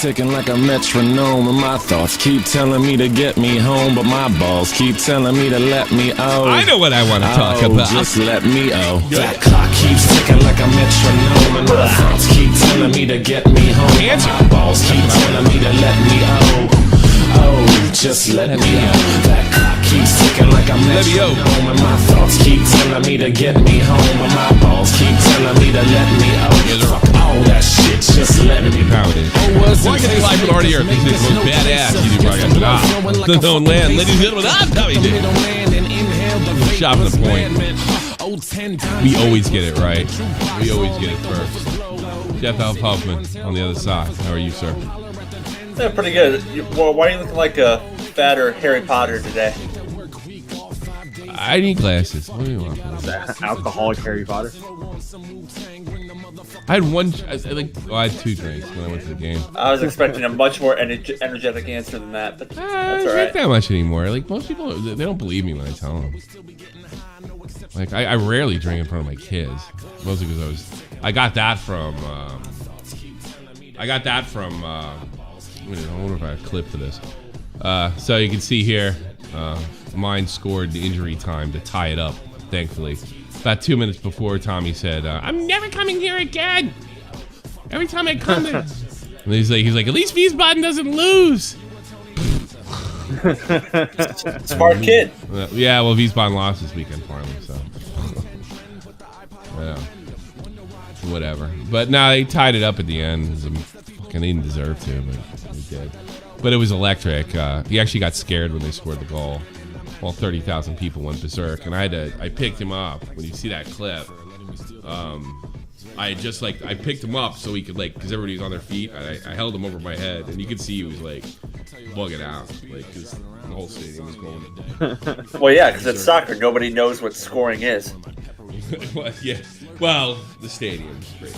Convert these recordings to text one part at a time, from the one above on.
ticking like a metronome, and my thoughts keep telling me to get me home, but my balls keep telling me to let me out. I know what I want to talk about. Just let me out. That clock keeps ticking like a metronome, and my thoughts keep telling me to get me home, but my balls keep telling me to let me out. Oh, just let me out. That clock keeps ticking like a metronome, and my thoughts keep telling me to get me home, but my balls keep telling me to let me out. Fuck all that shit, just let me out. Why can they live with RDR? This is the most badass TV broadcast. The known land, ladies and gentlemen, I'm Tommy D. Shop the point. We always get it right. We always get it first. Jeff Alf Huffman on the other side. How are you, sir? Yeah, pretty good. Well, why are you looking like a fatter Harry Potter today? I need glasses. What do you want? Alcoholic Harry Potter. I had 2 drinks when I went to the game. I was expecting a much more energetic answer than that, but that's all right. Not that much anymore. Like most people, they don't believe me when I tell them. Like I rarely drink in front of my kids, mostly because I got that from. I wonder if I have a clip for this. So you can see here, mine scored the injury time to tie it up, thankfully. About 2 minutes before, Tommy said, I'm never coming here again. Every time I come there. And he's like, at least Wiesbaden doesn't lose. Smart kid. Yeah, well, Wiesbaden lost this weekend for him, so. Yeah. Whatever. But no, they tied it up at the end. Fucking they didn't deserve to, but they did. But it was electric. He actually got scared when they scored the goal. Well, 30,000 people went berserk, and I picked him up. When you see that clip, I picked him up so he could because everybody was on their feet. I held him over my head, and you could see he was bugging out, because the whole stadium was going. Well, yeah, because it's soccer, nobody knows what scoring is. Well, yeah. Well, the stadium's great.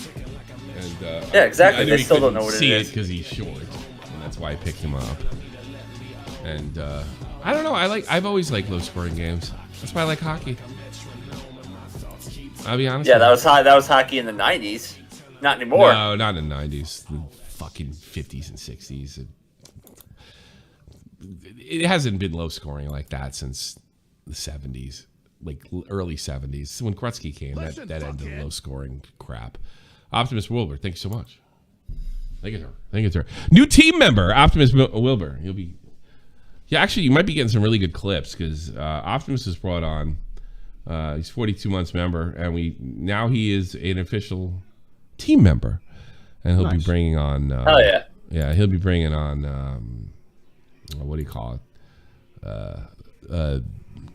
And, yeah, exactly. They still don't know what it see is. it because he's short, and that's why I picked him up. And I don't know. I've always liked low-scoring games. That's why I like hockey. I'll be honest. Yeah, that was hockey in the '90s. Not anymore. No, not in the '90s. The fucking '50s and '60s. It hasn't been low-scoring like that since the '70s, like early '70s. When Gretzky came, that ended the low-scoring crap. Optimus Wilbur, thank you so much. Thank you, sir. New team member, Optimus Wilbur. You'll be. Yeah, actually, you might be getting some really good clips because Optimus was brought on. He's 42 months member, and he is an official team member, and he'll be bringing on. Hell yeah! Yeah, he'll be bringing on. What do you call it?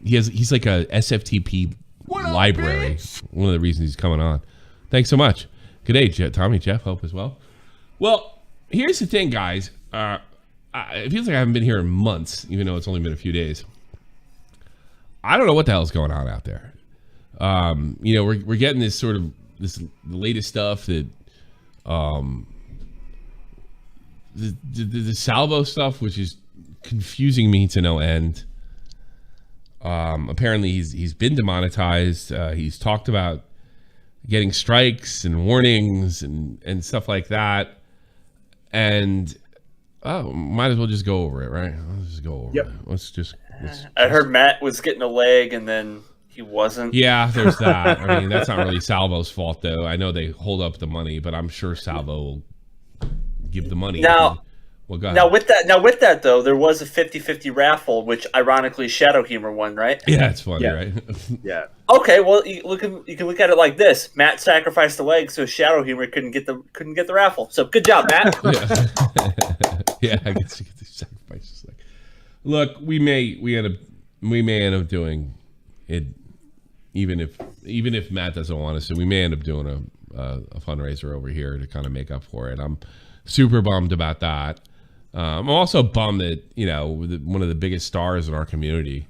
He's like a SFTP library. One of the reasons he's coming on. Thanks so much. Good day, Tommy. Jeff, hope as well. Well, here's the thing, guys. It feels like I haven't been here in months, even though it's only been a few days. I don't know what the hell's going on out there. We're getting the latest stuff that the Salvo stuff, which is confusing me to no end. Apparently he's been demonetized. He's talked about getting strikes and warnings and stuff like that. And might as well just go over it, right? Let's just go over it. Let's I heard Matt was getting a leg and then he wasn't. Yeah, there's that. I mean, that's not really Salvo's fault, though. I know they hold up the money, but I'm sure Salvo will give the money. Now, well, go ahead. Now with that though, there was a 50-50 raffle, which ironically Shadow Humor won, right? Yeah, it's funny, right? Yeah. Okay, well you can look at it like this: Matt sacrificed the leg, so Shadow Humor couldn't get the raffle. So good job, Matt. Yeah, I guess you get the sacrifices. Look, we may end up doing it, even if Matt doesn't want us to. We may end up doing a fundraiser over here to kind of make up for it. I'm super bummed about that. I'm also bummed that one of the biggest stars in our community,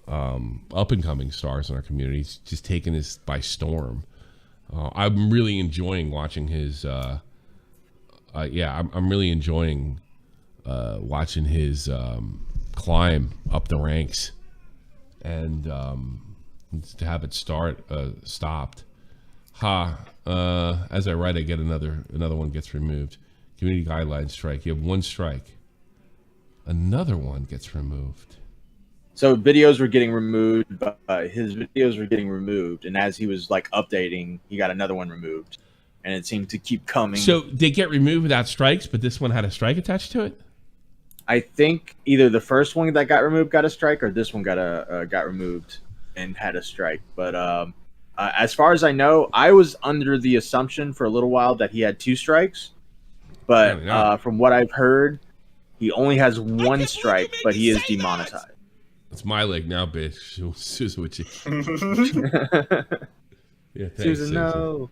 up and coming stars in our community, is just taking this by storm. I'm really enjoying watching his. I'm really enjoying watching his climb up the ranks, and to have it stopped. As I write, I get another one gets removed. community guidelines strike. You have one strike. Another one gets removed. So videos were getting removed, but his videos were getting removed, and as he was like updating, he got another one removed, and it seemed to keep coming. So they get removed without strikes, but this one had a strike attached to it? I think either the first one that got removed got a strike, or this one got removed and had a strike. But as far as I know, I was under the assumption for a little while that he had 2 strikes, but from what I've heard, he only has 1 strike, but he is demonetized. It's my leg now, bitch. Susan, what you? Yeah, thanks, Susan, no.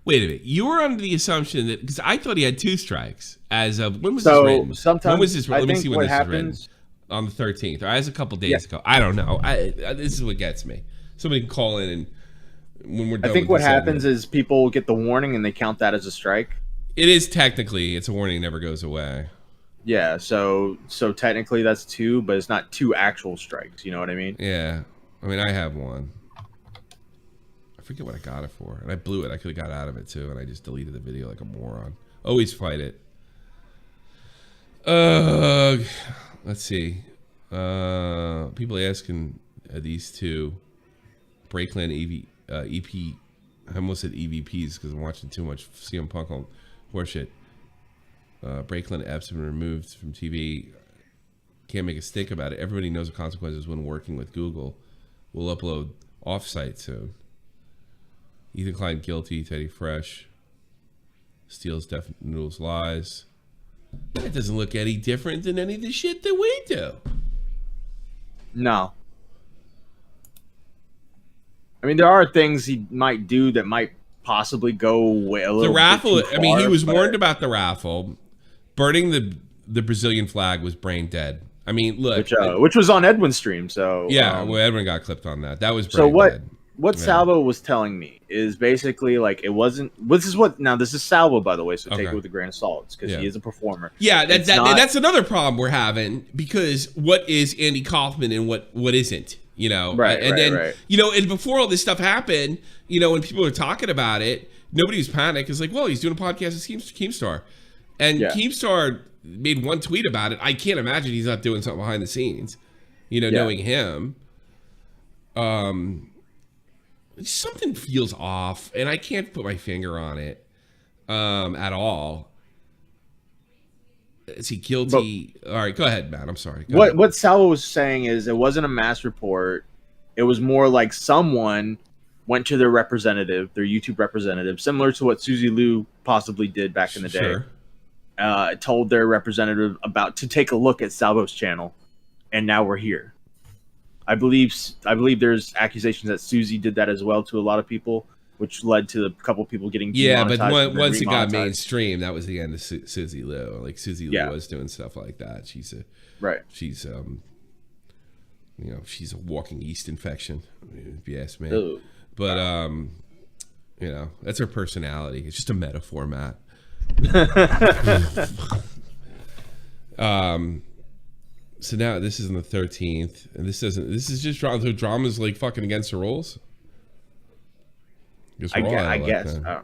Wait a minute. You were under the assumption that because I thought he had 2 strikes as of when was So, this written? sometimes When was this? I Let me think see when what this happens- was written. On the 13th, or as a couple days ago. I don't know. This is what gets me. Somebody can call in and when we're done. I think what happens is people get the warning and they count that as a strike. It is technically, it's a warning, never goes away. Yeah, so technically that's 2, but it's not 2 actual strikes. You know what I mean? Yeah, I mean I have one. I forget what I got it for, and I blew it. I could have got out of it too, and I just deleted the video like a moron. Always fight it. Let's see. People asking these 2 Breakland EP. I almost said EVPs because I'm watching too much CM Punk on horseshit. Breakland apps have been removed from TV. Can't make a stink about it. Everybody knows the consequences when working with Google. We'll upload offsite soon. Ethan Klein guilty. Teddy Fresh steals Def Noodles lies. That doesn't look any different than any of the shit that we do. No. I mean, there are things he might do that might possibly go away a little. The raffle. bit too I mean, he far, was but- warned about the raffle. Burning the Brazilian flag was brain dead. I mean, look, which was on Edwin's stream. So yeah, well, Edwin got clipped on that. That was brain so what? dead. What Yeah. Salvo was telling me is basically like it wasn't. This is Salvo, by the way, so take Okay. it with a grain of salt because Yeah. he is a performer. Yeah, It's not- that's another problem we're having because what is Andy Kaufman and what isn't, you know? Right, and right, then, right. you know, and before all this stuff happened, you know, when people were talking about it, nobody was panicked. It's like, well, he's doing a podcast with Keemstar. And Yeah. Keemstar made one tweet about it. I can't imagine he's not doing something behind the scenes, you know, Yeah. knowing him. Something feels off, and I can't put my finger on it at all. Is he guilty? All right, go ahead, Matt. I'm sorry. Go ahead. What Salvo was saying is it wasn't a mass report. It was more like someone went to their representative, their YouTube representative, similar to what Susie Liu possibly did back in the day. Sure. Told their representative about to take a look at Salvo's channel, and now we're here. I believe there's accusations that Susie did that as well to a lot of people, which led to a couple people getting Yeah, but demonetized and then once it got remonetized. mainstream, that was the end of Susie Liu. Like Susie Liu Yeah. was doing stuff like that. She's Right. she's you know, she's a walking yeast infection, if you ask me. Ooh. But you know, that's her personality. It's just a metaphor, Matt. So now this is on the 13th, and this is just drama. So drama's like fucking against the rules. I Like guess. that.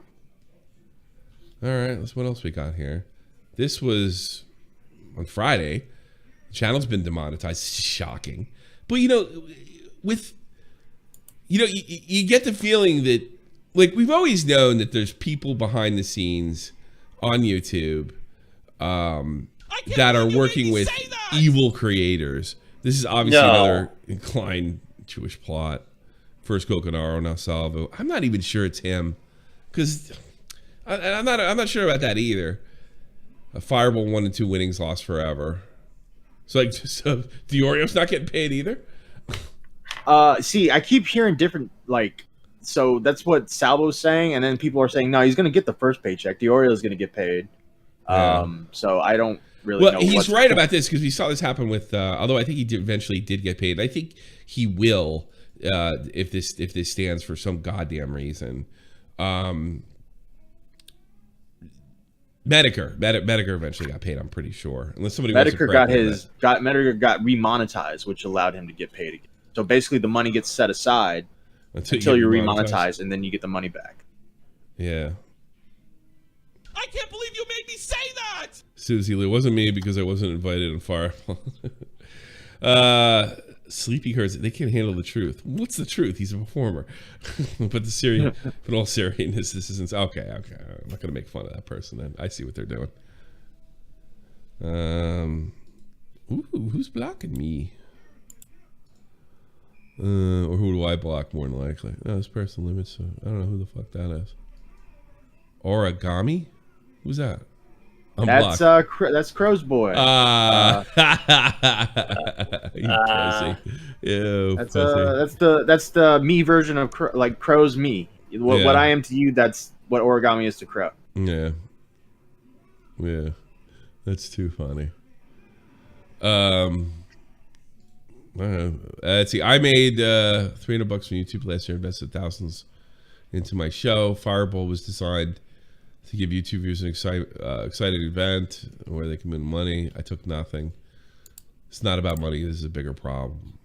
All right, let's. What else we got here? This was on Friday. The channel's been demonetized. Shocking, but you know, you get the feeling that like we've always known that there's people behind the scenes on YouTube that are working with evil creators. This is obviously another inclined Jewish plot. First Coconaro, now Salvo. I'm not even sure it's him, because I'm not sure about that either. A Fireball 1 and 2 winnings lost forever. So Diorio's not getting paid either. See, I keep hearing different so that's what Salvo's saying, and then people are saying no, he's going to get the first paycheck. Diorio is going to get paid. Yeah. So I don't really know. He's right about this because we saw this happen with. Although I think he eventually did get paid. I think he will if this stands for some goddamn reason. Medicare eventually got paid. I'm pretty sure, unless somebody Medicare got remonetized, which allowed him to get paid again. So basically, the money gets set aside until you're remonetized, and then you get the money back. Yeah. I can't believe you made me say that! Susie Lee, it wasn't me because I wasn't invited on Fireball. Sleepy Herds, they can't handle the truth. What's the truth? He's a performer. But all seriousness, this isn't okay. I'm not gonna make fun of that person then. I see what they're doing. Ooh, who's blocking me? Or who do I block more than likely? No, this person limits, so I don't know who the fuck that is. Origami? Who's that? That's Crow's boy. You pussy. Ew, that's pussy. that's the me version of like Crow's me. What I am to you, that's what Origami is to Crow. Yeah. That's too funny. Let's see. I made $300 from YouTube last year. Invested thousands into my show. Fireball was designed to give YouTube viewers an exciting event where they can win money. I took nothing. It's not about money. This is a bigger problem.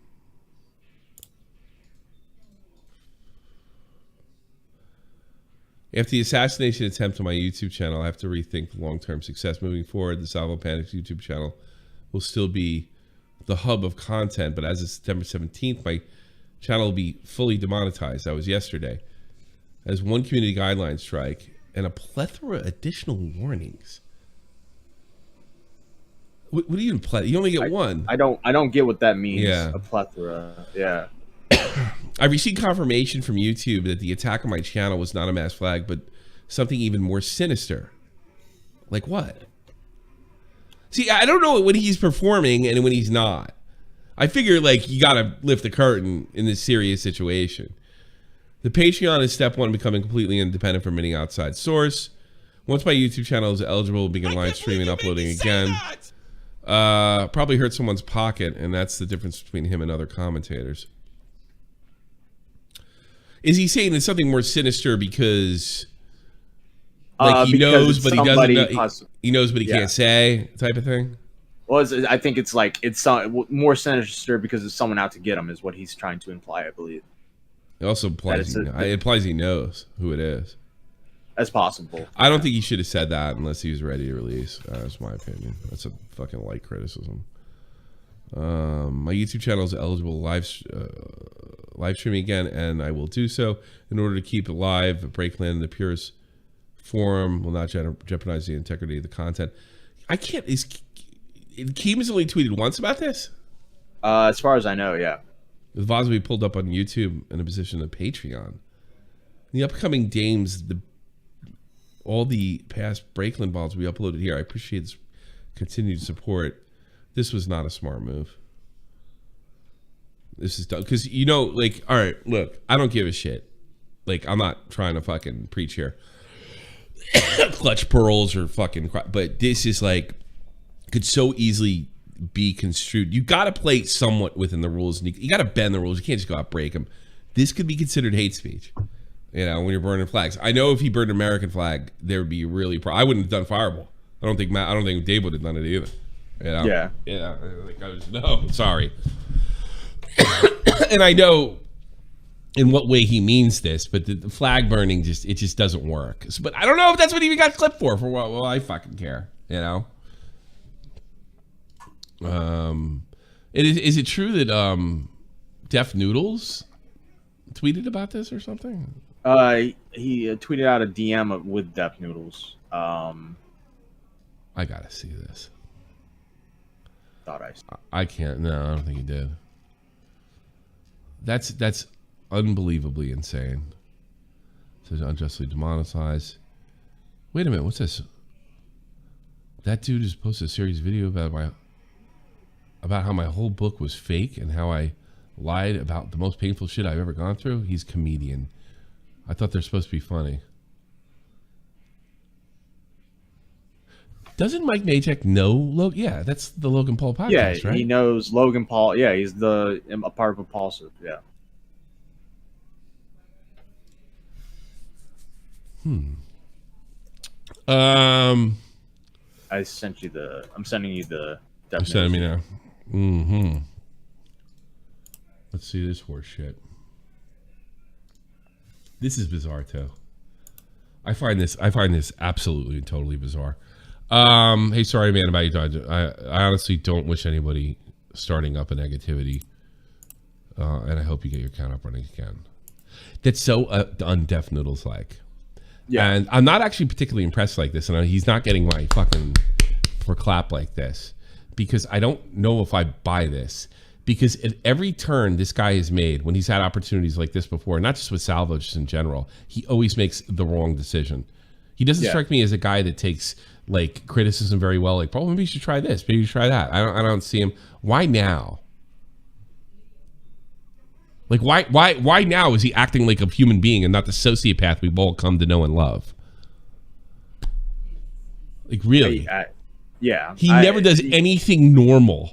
After the assassination attempt on my YouTube channel, I have to rethink the long-term success. Moving forward, the Salvo Pancakes YouTube channel will still be the hub of content, but as of September 17th, my channel will be fully demonetized. That was yesterday. As one community guideline strike and a plethora of additional warnings. What do you mean you only get one? I don't get what that means. Yeah. A plethora. Yeah. I received confirmation from YouTube that the attack on my channel was not a mass flag, but something even more sinister. Like what? See, I don't know when he's performing and when he's not. I figure like you gotta lift the curtain in this serious situation. The Patreon is step one in becoming completely independent from any outside source. Once my YouTube channel is eligible, we'll begin live streaming and uploading again. Probably hurt someone's pocket, and that's the difference between him and other commentators. Is he saying it's something more sinister because like he knows but he doesn't know, he knows but he can't say type of thing? Well, I think it's like it's more sinister because it's someone out to get him is what he's trying to imply, I believe. It also implies it implies he knows who it is. That's possible. I don't think he should have said that unless he was ready to release. That's my opinion. That's a fucking light criticism. My YouTube channel is eligible live streaming again, and I will do so in order to keep it live. Breakland in the purest form will not jeopardize the integrity of the content. I can't. Keem has only tweeted once about this. As far as I know, yeah. The VODs will be pulled up on YouTube in a position of Patreon. The upcoming Dames, all the past Breakland balls we uploaded here. I appreciate this continued support. This was not a smart move. This is dumb. Because, you know, like, all right, look, I don't give a shit. Like, I'm not trying to fucking preach here. Clutch pearls or fucking... But this is like... Could so easily be construed. You got to play somewhat within the rules. And you got to bend the rules. You can't just go out break them. This could be considered hate speech. You know, when you're burning flags. I know if he burned an American flag, there would be really... I wouldn't have done Fireball. I don't think Dave would have done it either. You know? Yeah. Yeah. Like no, sorry. And I know in what way he means this, but the flag burning it just doesn't work. So, but I don't know if that's what he even got clipped for. Well, I fucking care. You know. Is it true that Def Noodles tweeted about this or something? He tweeted out a DM with Def Noodles. I gotta see this. Thought I can't. No, I don't think he did. That's unbelievably insane. It says unjustly demonetized. Wait a minute, what's this? That dude just posted a serious video about how my whole book was fake and how I lied about the most painful shit I've ever gone through. He's a comedian. I thought they're supposed to be funny. Doesn't Mike Najek know Logan? Yeah, that's the Logan Paul podcast, right? He knows Logan Paul. Yeah, he's a part of Impulsive. Yeah. I sent you the. I'm sending you the. You're sending me now. Mm-hmm. Let's see this horse shit. This is bizarre too. I find this absolutely and totally bizarre. Hey, sorry, man, about your dog. I honestly don't wish anybody starting up a negativity, and I hope you get your account up running again. That's so undeaf noodles like. Yeah, and I'm not actually particularly impressed like this, and he's not getting my fucking for clap like this because I don't know if I buy this. Because at every turn this guy has made, when he's had opportunities like this before, not just with Salvo, just in general, he always makes the wrong decision. He doesn't strike me as a guy that takes like criticism very well. Like, well, maybe you should try this, maybe you should try that. I don't see him. Why now? Like, why now is he acting like a human being and not the sociopath we've all come to know and love? Like, really? He never does anything normal.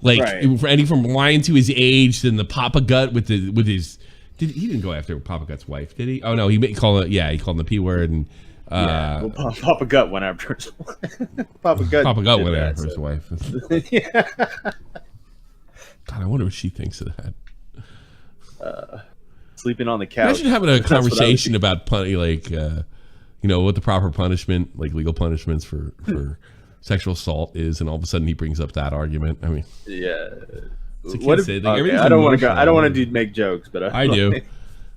Like for any from lying to his age, then the Papa Gut with his. He didn't go after Papa Gut's wife, did he? Oh no, he called him the P word and. Well, Papa Gut went after his wife. Papa Gut went after his wife. Yeah. God, I wonder what she thinks of that. Sleeping on the couch. Imagine having a conversation about what the proper punishment, like legal punishments for sexual assault is, and all of a sudden he brings up that argument. I mean, yeah. What if, I don't want to go. I don't want to make jokes, but I do.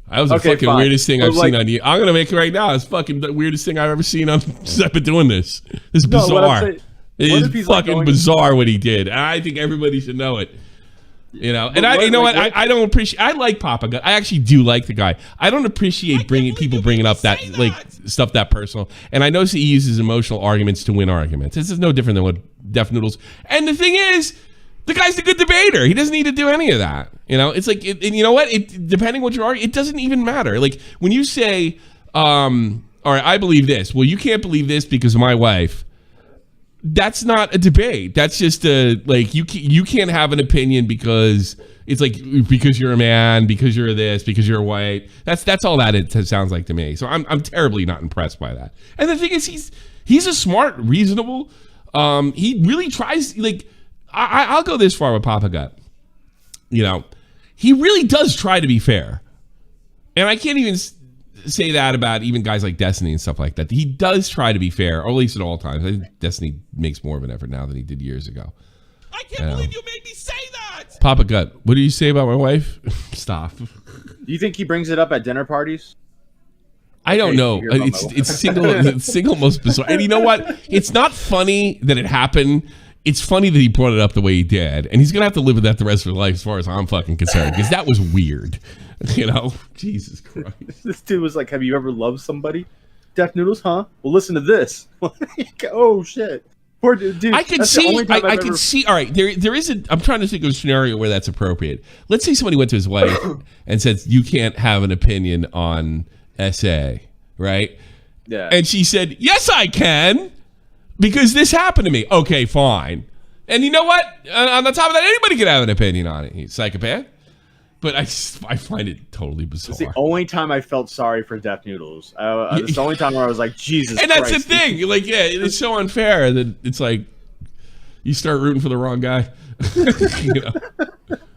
That was the fucking weirdest thing I've seen on you. I'm gonna make it right now. It's fucking the weirdest thing I've ever seen since I've been doing this. It's bizarre. It is fucking bizarre what he did. I think everybody should know it. You know, and I don't appreciate. I like Papa Gut. I actually do like the guy. I don't appreciate people bringing up that like stuff that personal. And I notice he uses emotional arguments to win arguments. This is no different than what Def Noodles. And the thing is, the guy's a good debater. He doesn't need to do any of that. You know, it's like, and you know what? Depending what you're arguing, it doesn't even matter. Like when you say, all right, I believe this. Well, you can't believe this because of my wife. That's not a debate. That's just you can't have an opinion because it's like because you're a man, because you're this, because you're white. That's all that it sounds like to me. So I'm terribly not impressed by that. And the thing is, he's a smart, reasonable. He really tries. Like I'll go this far with Papa Gut. You know, he really does try to be fair, and I can't even say that about even guys like Destiny and stuff like that. He does try to be fair, or at least at all times. I think Destiny makes more of an effort now than he did years ago. I can't believe you made me say that! Papa Gut, what do you say about my wife? Stop. Do you think he brings it up at dinner parties? I don't know. It's single most bizarre. And you know what? It's not funny that it happened. It's funny that he brought it up the way he did. And he's going to have to live with that the rest of his life as far as I'm fucking concerned. Because that was weird. You know? Jesus Christ. This dude was like, have you ever loved somebody? Def Noodles, huh? Well, listen to this. Oh, shit. Poor dude. I can see. All right, there is I'm trying to think of a scenario where that's appropriate. Let's say somebody went to his wife and said, you can't have an opinion on SA, right? Yeah. And she said, yes, I can, because this happened to me. Okay, fine. And you know what? On the top of that, anybody can have an opinion on it. He's a psychopath. But I find it totally bizarre. It's the only time I felt sorry for Def Noodles. It's the only time where I was like, Jesus and Christ. That's the thing. You're like, yeah, it's so unfair that it's like you start rooting for the wrong guy. You know?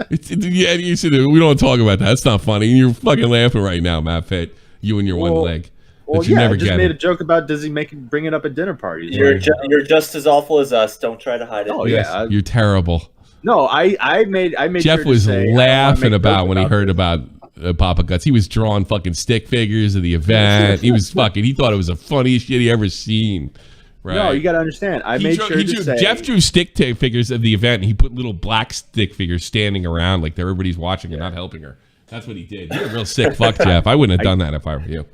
You said we don't want to talk about that. It's not funny. You're fucking laughing right now, Matt Pitt. You and your one leg. Well, yeah, I just made a joke about does he bring it up at dinner parties? You're just as awful as us. Don't try to hide it. Oh yeah, you're terrible. No, I made Jeff sure was to say, laughing about when he heard about Papa Guts. He was drawing fucking stick figures of the event. He was he thought it was the funniest shit he ever seen. Right? No, you got to understand. Jeff drew stick figures of the event, and he put little black stick figures standing around like everybody's watching and not helping her. That's what he did. You're a real sick fuck, Jeff. I wouldn't have done that if I were you.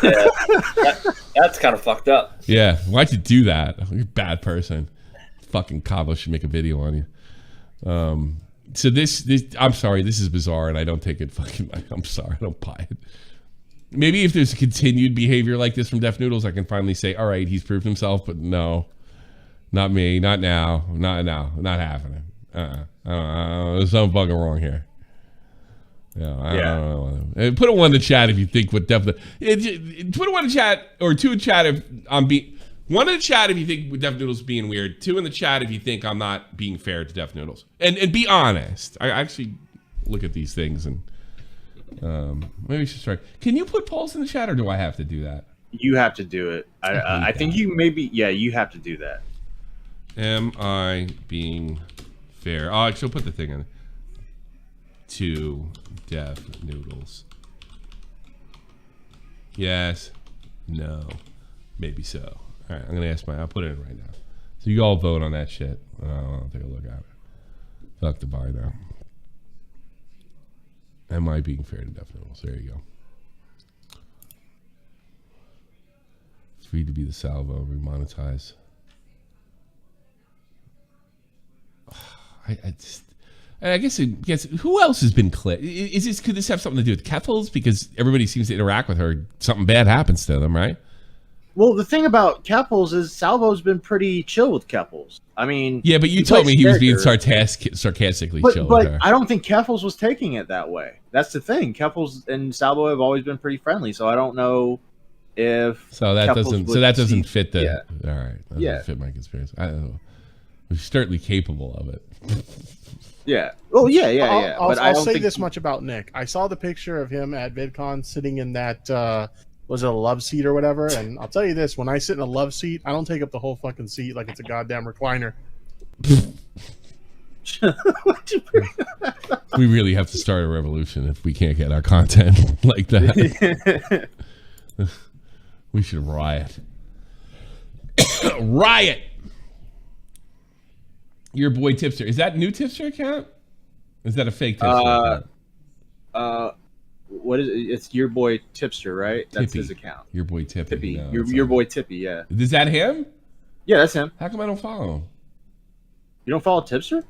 Yeah, that's kind of fucked up. Yeah, why'd you do that? You're a bad person. Fucking Cabo should make a video on you. So this I'm sorry, this is bizarre, and I don't take it fucking. I'm sorry, I don't buy it. Maybe if there's a continued behavior like this from Def Noodles, I can finally say, all right, he's proved himself, but no, not me, not now, not happening. There's something fucking wrong here. Yeah, I don't know. Put a 1 in the chat if you think what Def. Put a 1 in chat or 2 in chat if I'm being. 1 in the chat if you think Def Noodles is being weird. 2 in the chat if you think I'm not being fair to Def Noodles. And be honest. I actually look at these things and maybe we should start. Can you put polls in the chat or do I have to do that? You have to do it. I think you maybe. Yeah, you have to do that. Am I being fair? Oh, actually, I'll put the thing in. To deaf noodles. Yes. No. Maybe so. All right, I'm gonna ask I'll put it in right now. So you all vote on that shit. I'll take a look at it. Fuck the buy now. Am I being fair to deaf noodles? There you go. Free to be the Salvo, remonetize. I guess who else has been clipped? Could this have something to do with Kettles? Because everybody seems to interact with her. Something bad happens to them, right? Well, the thing about Keppels is Salvo's been pretty chill with Keppels. I mean, yeah, but you told me he was being sarcastically chill with her. I don't think Keppels was taking it that way. That's the thing. Keppels and Salvo have always been pretty friendly, so I don't know if that doesn't fit the. Yeah. All right, that doesn't fit my conspiracy. I don't know. We're certainly capable of it. Yeah. Oh, yeah. I'll say this much about Nick. I saw the picture of him at VidCon sitting in that, was it a love seat or whatever? And I'll tell you this, when I sit in a love seat, I don't take up the whole fucking seat like it's a goddamn recliner. We really have to start a revolution if we can't get our content like that. We should riot. Riot! Your boy Tipster. Is that new Tipster account? Is that a fake Tipster account? What is it? It's your boy Tipster, right? That's Tippy. his account. Your boy Tippy. Tippy. No, your boy Tippy, yeah. Is that him? Yeah, that's him. How come I don't follow him? You don't follow Tipster?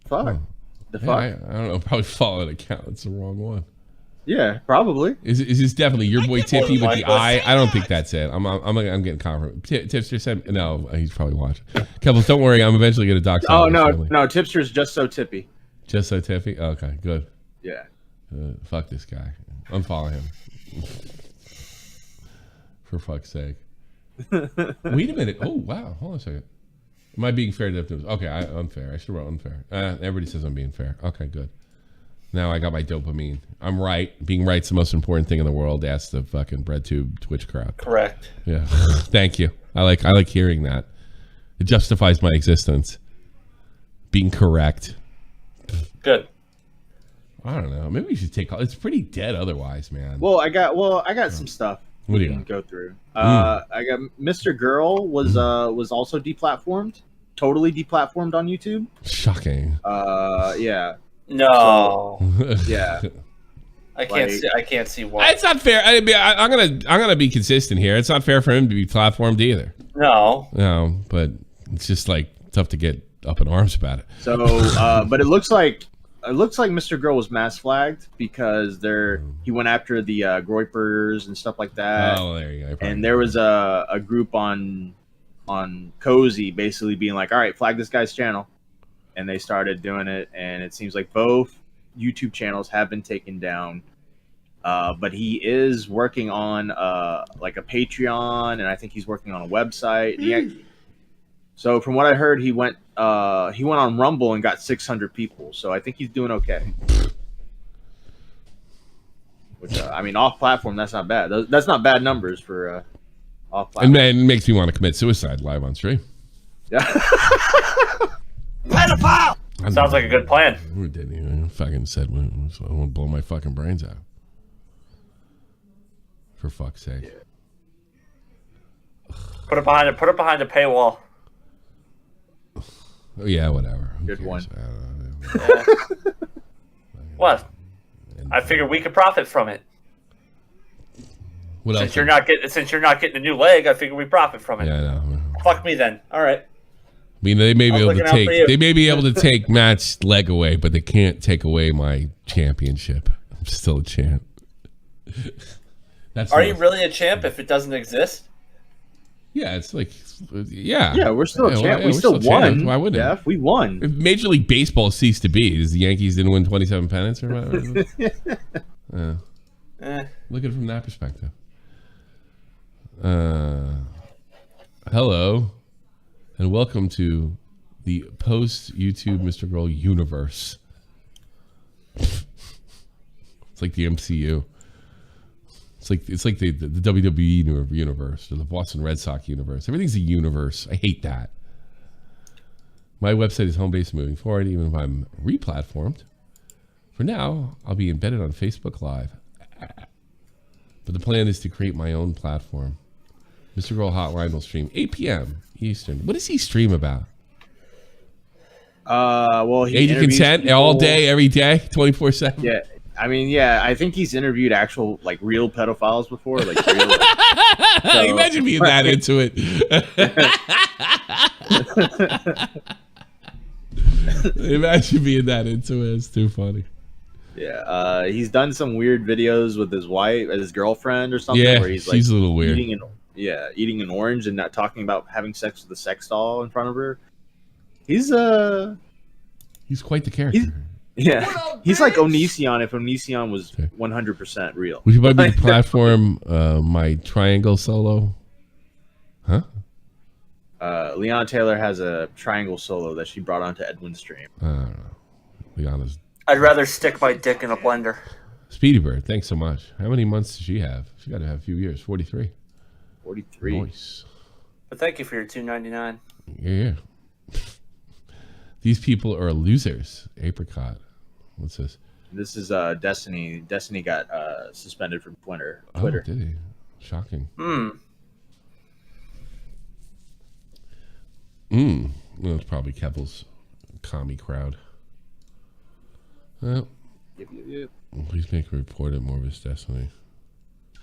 Fuck. Oh. The Yeah, fuck? I don't know. Probably follow an account. It's the wrong one. Yeah, probably. Is this definitely your boy Tippy with the eye? I don't think that's it. I'm getting confident. Tipster said no. He's probably watching. Kevin, don't worry. I'm eventually going to dox. Oh no, Tipster's just so Tippy. Just so Tippy. Okay, good. Yeah. Fuck this guy. Unfollow him. For fuck's sake. Wait a minute. Oh wow. Hold on a second. Am I being fair to the Okay, unfair. I should have wrote unfair. Everybody says I'm being fair. Okay, good. Now I got my dopamine. I'm right. Being right's the most important thing in the world. Ask the fucking BreadTube Twitch crowd. Correct. Yeah. Thank you. I like hearing that. It justifies my existence. Being correct. Good. I don't know. Maybe we should take. It's pretty dead otherwise, man. Well, I got some stuff. What do you can got? go through? I got Mr. Girl was also deplatformed. Totally deplatformed on YouTube. Shocking. Yeah. No. Yeah. I can't see why. It's not fair. I'm gonna be consistent here. It's not fair for him to be platformed either. No. No, but it's just like tough to get up in arms about it. So, but it looks like Mr. Girl was mass flagged because he went after the Groypers and stuff like that. Oh, there you go. And there was a group on Cozy basically being like, all right, flag this guy's channel. And they started doing it, and it seems like both YouTube channels have been taken down. But he is working on like a Patreon, and I think he's working on a website. So from what I heard, he went on Rumble and got 600 people. So I think he's doing okay. Which I mean, off platform, that's not bad. That's not bad numbers for off platform. And it makes me want to commit suicide live on stream. Yeah. Pedophile! Sounds like a good plan. Who didn't even fucking said I want to blow my fucking brains out. For fuck's sake. Yeah. Put it behind a paywall. Oh, yeah, whatever. Good one. Yeah. What? I figured we could profit from it. What since else? Since you're not getting a new leg, I figured we profit from it. Yeah, I know. Fuck me then. All right. I mean, they may be able to take Matt's leg away, but they can't take away my championship. I'm still a champ. Are you really a champ if it doesn't exist? Yeah, it's like, yeah. Yeah, we're still a champ. We still won. Champ. Why wouldn't it? We won. If Major League Baseball ceased to be, does the Yankees didn't win 27 pennants or whatever? Look at it from that perspective. Hello. And welcome to the post-YouTube Mr. Girl universe. It's like the MCU. It's like the WWE universe or the Boston Red Sox universe. Everything's a universe. I hate that. My website is home base moving forward, even if I'm replatformed. For now, I'll be embedded on Facebook Live. But the plan is to create my own platform. Mr. Girl Hotline will stream 8 p.m. Eastern. What does he stream about? Well, he Age of consent people, all day, every day, 24/7. Yeah, I mean, yeah, I think he's interviewed actual like real pedophiles before, like real. So, imagine being that into it. Imagine being that into it. It's too funny. Yeah, he's done some weird videos with his wife, his girlfriend, or something. Yeah, where he's she's a little weird. Eating an orange and not talking about having sex with a sex doll in front of her. He's quite the character. He's like Onision if Onision was 100% real. Would you like me to platform my triangle solo? Huh? Leon Taylor has a triangle solo that she brought onto Edwin's stream. I don't know. Leon's. I'd rather stick my dick in a blender. Speedy Bird, thanks so much. How many months does she have? She got to have a few years. 43. 43. Nice. But thank you for your $2.99. Yeah. These people are losers. Apricot. What's this? This is Destiny. Destiny got suspended from Twitter. Oh, did he? Shocking. Hmm. Well, it's probably Kevil's commie crowd. Well, Yep. please make a report at Morbus Destiny.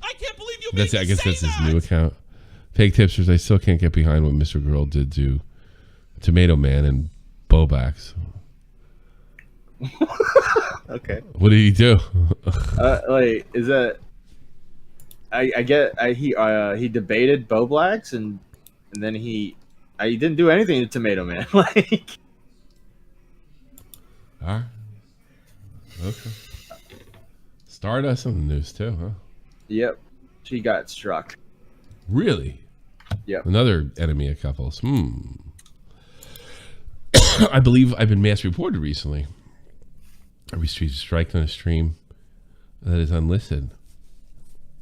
I can't believe you I guess that's his new account. Fake tipsters, I still can't get behind what Mr. Girl did to Tomato Man and Bowbacks. Okay. What did he do? Like, is that? He debated Bowblacks and then he didn't do anything to Tomato Man. Like, All right. Okay. Stardust on the news too, huh? yep, she got struck. Really? Yep. Another enemy of couples. I believe I've been mass reported recently. I received a strike on a stream that is unlisted.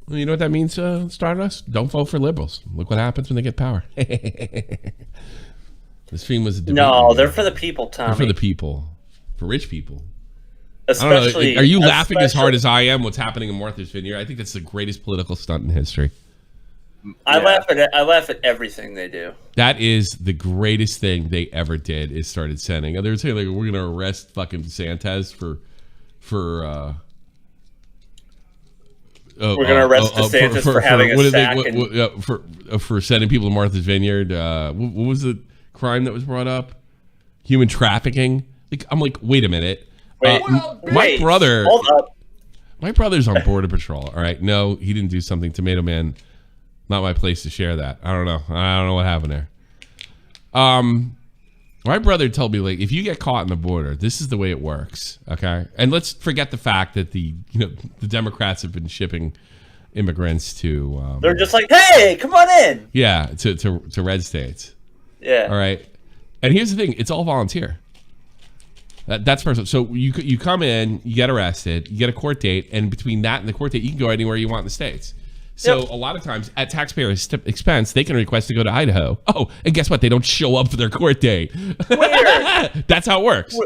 Well, you know what that means, Stardust? Don't vote for liberals. Look what happens when they get power. The stream was a debate. No, they're for the people, Tommy. They're for the people. For rich people. Especially, I don't know. Are you laughing as hard as I am? What's happening in Martha's Vineyard? I think that's the greatest political stunt in history. I laugh at everything they do. That is the greatest thing they ever did. Is started sending. They were saying like we're gonna arrest fucking DeSantis for we're gonna arrest DeSantis for having a sack for sending people to Martha's Vineyard. What was the crime that was brought up? Human trafficking. Like, I'm like, wait a minute. My brother. Hold up. My brother's on Border Patrol. All right. No, he didn't do something. Tomato Man. Not my place to share that. I don't know. I don't know what happened there. My brother told me, like, if you get caught in the border, this is the way it works. Okay. And let's forget the fact that the Democrats have been shipping immigrants to. They're just like, hey, come on in. Yeah. To red states. Yeah. All right. And here's the thing. It's all volunteer. That's first. So you come in, you get arrested, you get a court date, and between that and the court date, you can go anywhere you want in the States. So a lot of times, at taxpayers' expense, they can request to go to Idaho. Oh, and guess what? They don't show up for their court date. Weird. That's how it works.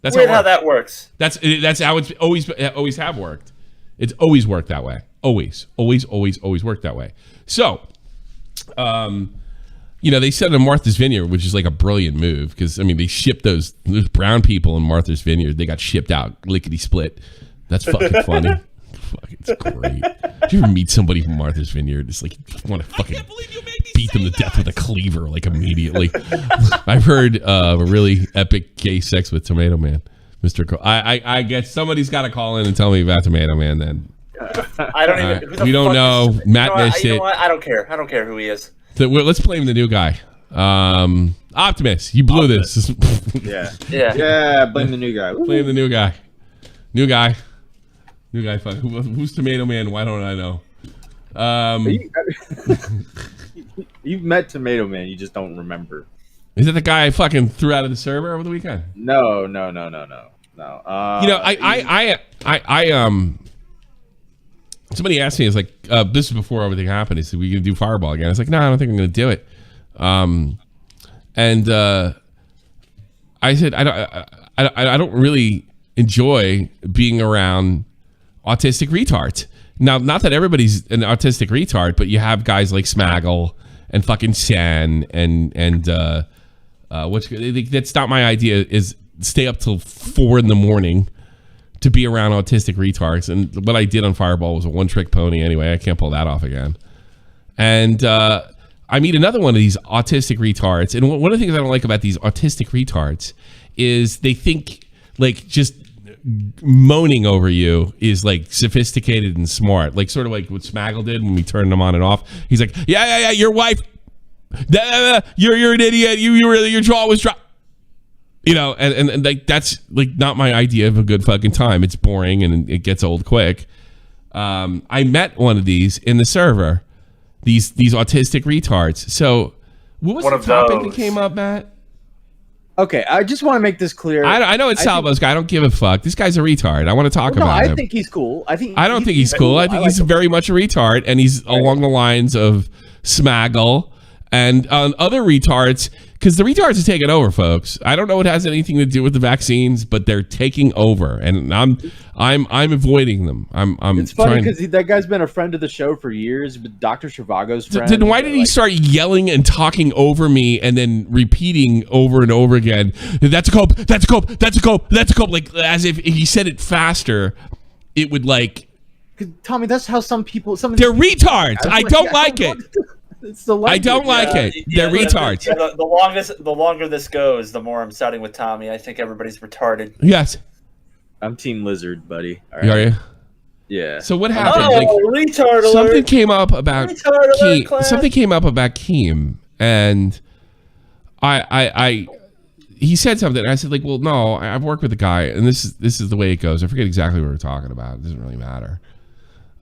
That's how that works. That's how it's always have worked. It's always worked that way. Always worked that way. So, they sent them to Martha's Vineyard, which is like a brilliant move because, I mean, they shipped those brown people in Martha's Vineyard. They got shipped out lickety split. That's fucking funny. It's great. Did you ever meet somebody from Martha's Vineyard? It's like you want to fucking beat them to death with a cleaver, like immediately. I've heard a really epic gay sex with Tomato Man, Mr. I guess somebody's got to call in and tell me about Tomato Man. Then I don't even. Who the we don't fuck know. Is, Matt missed you know it. what? I don't care. I don't care who he is. So, let's blame the new guy. Optimus, you blew this. Yeah. Blame the new guy. Blame the new guy. New guy. Fun. Who's Tomato Man? Why don't I know? You've met Tomato Man. You just don't remember. Is that the guy I fucking threw out of the server over the weekend? No. somebody asked me, "Is like this is before everything happened." He said, "We gonna do Fireball again?" I was like, "No, I don't think I'm gonna do it." And I said, I don't really enjoy being around autistic retards. Now, not that everybody's an autistic retard, but you have guys like Smaggle and fucking Sen and that's not my idea. Is stay up till 4 a.m. to be around autistic retards. And what I did on Fireball was a one-trick pony. Anyway, I can't pull that off again. And I meet another one of these autistic retards, and one of the things I don't like about these autistic retards is they think like just moaning over you is like sophisticated and smart, like sort of like what Smaggle did when we turned him on and off. He's like, yeah, your wife, you're an idiot. Your jaw was dropped. You know, and like that's like not my idea of a good fucking time. It's boring and it gets old quick. I met one of these in the server. These autistic retards. So, what was the topic that came up, Matt? Okay, I just want to make this clear. I know it's Salvo's guy. I don't give a fuck. This guy's a retard. I want to talk about him. I think he's cool. I don't think he's cool. I think he's very much a retard, and he's along the lines of Smaggle and other retards. Because the retards are taking over, folks. I don't know what has anything to do with the vaccines, but they're taking over, and I'm avoiding them. It's funny because that guy's been a friend of the show for years, but Dr. Zhivago's friend. Then why did he start yelling and talking over me and then repeating over and over again? That's a cope. That's a cope. That's a cope. That's a cope. Like as if he said it faster, it would like. Tommy, that's how some people. They're retards. I don't like it. I don't like it. They're retards. The longer this goes, the more I'm siding with Tommy. I think everybody's retarded. Yes. I'm Team Lizard, buddy. All right. Are you? Yeah. So what happened? Retard alert. Something came up about Keem. Something came up about Keem, and he said something. And I said, like, well, no, I've worked with the guy, and this is the way it goes. I forget exactly what we're talking about. It doesn't really matter.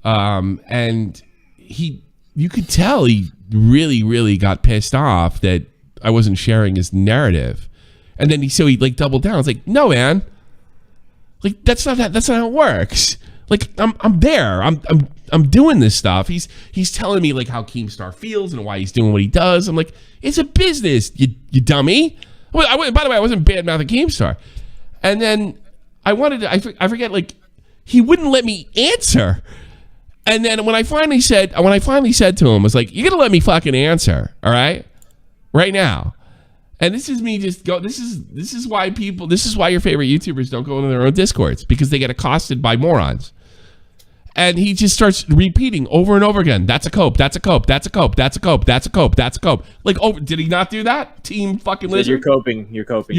And you could tell he really, really got pissed off that I wasn't sharing his narrative. And then he like doubled down. I was like, no, man. Like that's not how it works. Like I'm there. I'm doing this stuff. He's telling me like how Keemstar feels and why he's doing what he does. I'm like, it's a business, you dummy. By the way, I wasn't bad mouthing Keemstar. And then I forget, like he wouldn't let me answer. And then when I finally said to him, I was like, "You're gonna let me fucking answer, all right, right now." And this is me just go. This is why your favorite YouTubers don't go into their own Discords, because they get accosted by morons. And he just starts repeating over and over again. That's a cope. That's a cope. That's a cope. That's a cope. That's a cope. That's a cope. Like, oh, did he not do that? Team fucking Lizard. You're coping. You're coping.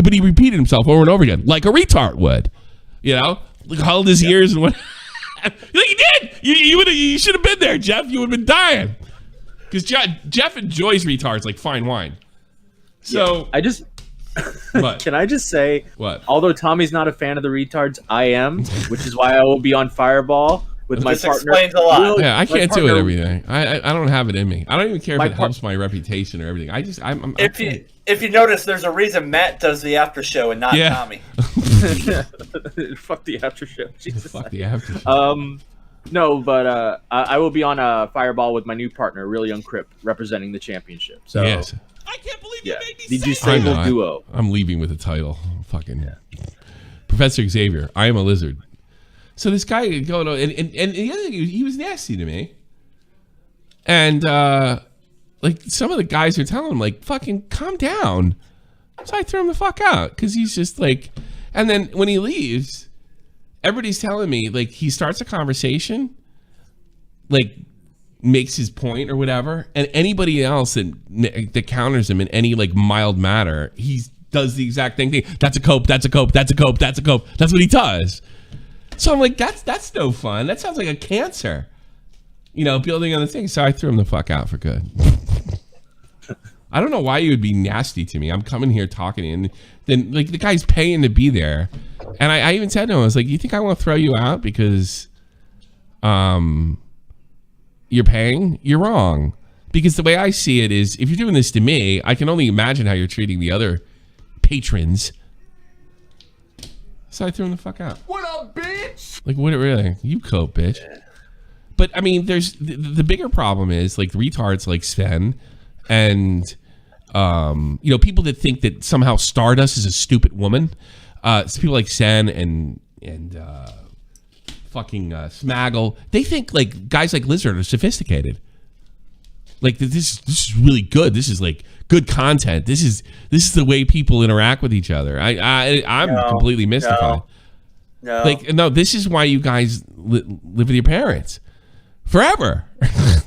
But he repeated himself over and over again, like a retard would. You know, like held his ears and went. Like you did. You should have been there, Jeff. You would have been dying. Because Jeff enjoys retards like fine wine. So I just can I just say what? Although Tommy's not a fan of the retards, I am, which is why I will be on Fireball with my partner. Explains a lot. Yeah, I can't do it every day. I don't have it in me. I don't even care if it helps my reputation or everything. If you notice, there's a reason Matt does the after show and not Tommy. Fuck the after show. Jesus. Fuck the after show. No, but I will be on Fireball with my new partner, Real Young Crip, representing the championship. So yes. I can't believe you made me the say disabled duo. I'm leaving with the title. Fucking Professor Xavier. I am a lizard. So this guy going on, and the other thing, he was nasty to me. And like some of the guys are telling him, like, fucking calm down. So I threw him the fuck out because he's just like, and then when he leaves, everybody's telling me, like, he starts a conversation, like makes his point or whatever, and anybody else that counters him in any like mild manner, he does the exact same thing. That's a cope. That's a cope. That's a cope. That's a cope. That's what he does. So I'm like, that's no fun. That sounds like a cancer, you know, building on the thing. So I threw him the fuck out for good. I don't know why you would be nasty to me. I'm coming here talking, and then like the guy's paying to be there, and I even said to him, I was like, "You think I want to throw you out because, you're paying? You're wrong. Because the way I see it is, if you're doing this to me, I can only imagine how you're treating the other patrons." So I threw him the fuck out. What up, bitch? Like, what? Really? You cope, bitch. but I mean, there's the bigger problem is like retards like Sven and people that think that somehow Stardust is a stupid woman. It's people like Sen and fucking Smaggle. They think like guys like Lizard are sophisticated. Like this is really good. This is like good content. This is the way people interact with each other. I'm completely mystified. No. Like no, this is why you guys live with your parents forever.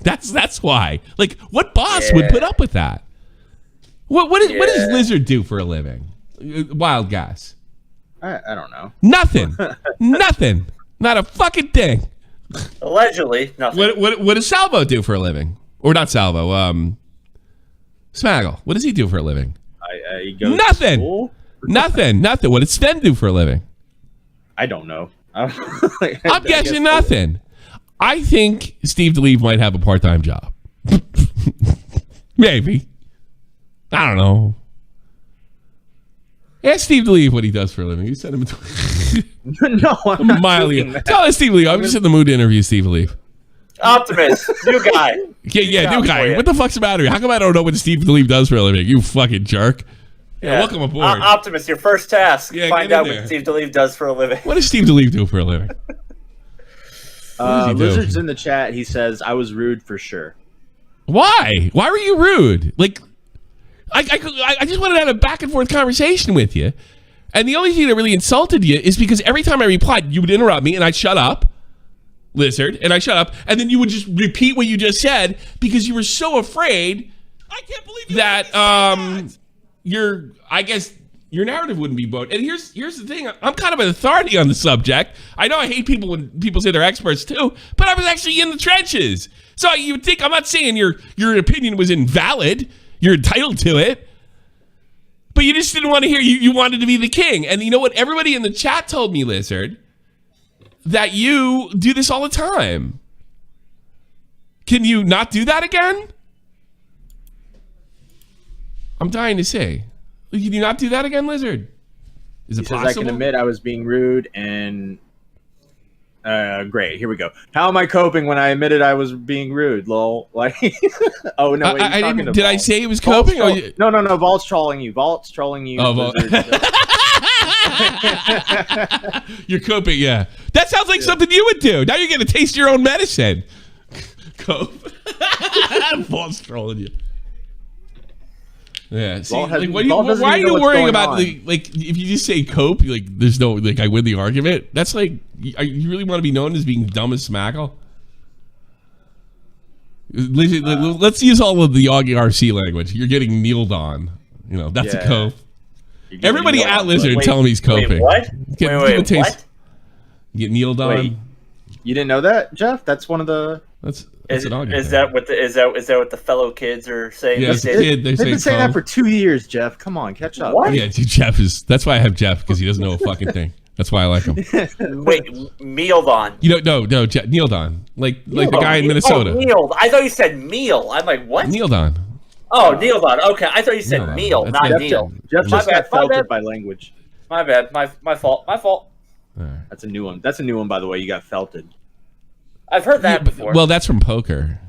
that's why. Like what boss would put up with that? What does Lizard do for a living? Wild guess. I don't know. Nothing. Nothing. Not a fucking thing. Allegedly, nothing. What does Salvo do for a living? Or not Salvo. Smaggle. What does he do for a living? He goes nothing. To school? Nothing. What does Sven do for a living? I don't know. I'm guessing nothing. I think Steve DeLeve might have a part-time job. Maybe. I don't know. Ask Steve DeLeve what he does for a living. You send him a No, I'm not Miley. doing that. Tell us, Steve DeLeve. I'm just in the mood to interview Steve DeLeve. Optimus, new guy. Yeah, new guy. What the fuck's the matter? How come I don't know what Steve DeLeve does for a living? You fucking jerk. Yeah, welcome aboard. Optimus, your first task. Yeah, find out what Steve DeLeve does for a living. What does Steve DeLeve do for a living? Lizard's in the chat. He says, I was rude for sure. Why? Why were you rude? Like, I just wanted to have a back and forth conversation with you. And the only thing that really insulted you is because every time I replied, you would interrupt me and I'd shut up, Lizard, and I shut up. And then you would just repeat what you just said because you were so afraid I can't believe you that I guess your narrative wouldn't be bought. And here's the thing. I'm kind of an authority on the subject. I know I hate people when people say they're experts too, but I was actually in the trenches. So you would think, I'm not saying your opinion was invalid. You're entitled to it. But you just didn't want to hear, you wanted to be the king. And you know what? Everybody in the chat told me, Lizard, that you do this all the time. Can you not do that again? I'm dying to say. Can you not do that again, Lizard? Is it possible? I can admit I was being rude and... great. Here we go. How am I coping when I admitted I was being rude? Lol. Like, oh no! Wait, I didn't. Did I say it was coping? No. Vault's trolling you. Vault's trolling you. Oh, you're coping. Yeah, that sounds like something you would do. Now you're gonna taste your own medicine. Cope. Vault's trolling you. Yeah. See, like, why are you worrying about like if you just say cope, like there's no like I win the argument? That's like you really want to be known as being dumb as Smackle? Let's use all of the Augie RC language. You're getting kneeled on. You know, that's a cope. Everybody at Lizard tell him he's coping. Wait, what? What? Get kneeled on. Wait, you didn't know that, Jeff? That's one of the. That's is an Augie. Is that what the fellow kids are saying? Yeah, They've been saying that for 2 years, Jeff. Come on, catch up. What? Yeah, dude, Jeff is. That's why I have Jeff, because he doesn't know a fucking thing. That's why I like him. Wait, mealed on. You know, no, Jeff, kneeled on, like the guy in Minnesota. Oh, kneeled. I thought you said meal. I'm like, what? Kneeled on. Oh, kneeled on. Okay, I thought you said meal, not kneel. Jeff just got felted by language. My bad. My fault. My fault. Right. That's a new one. That's a new one, by the way. You got felted. I've heard that before. Well, that's from poker.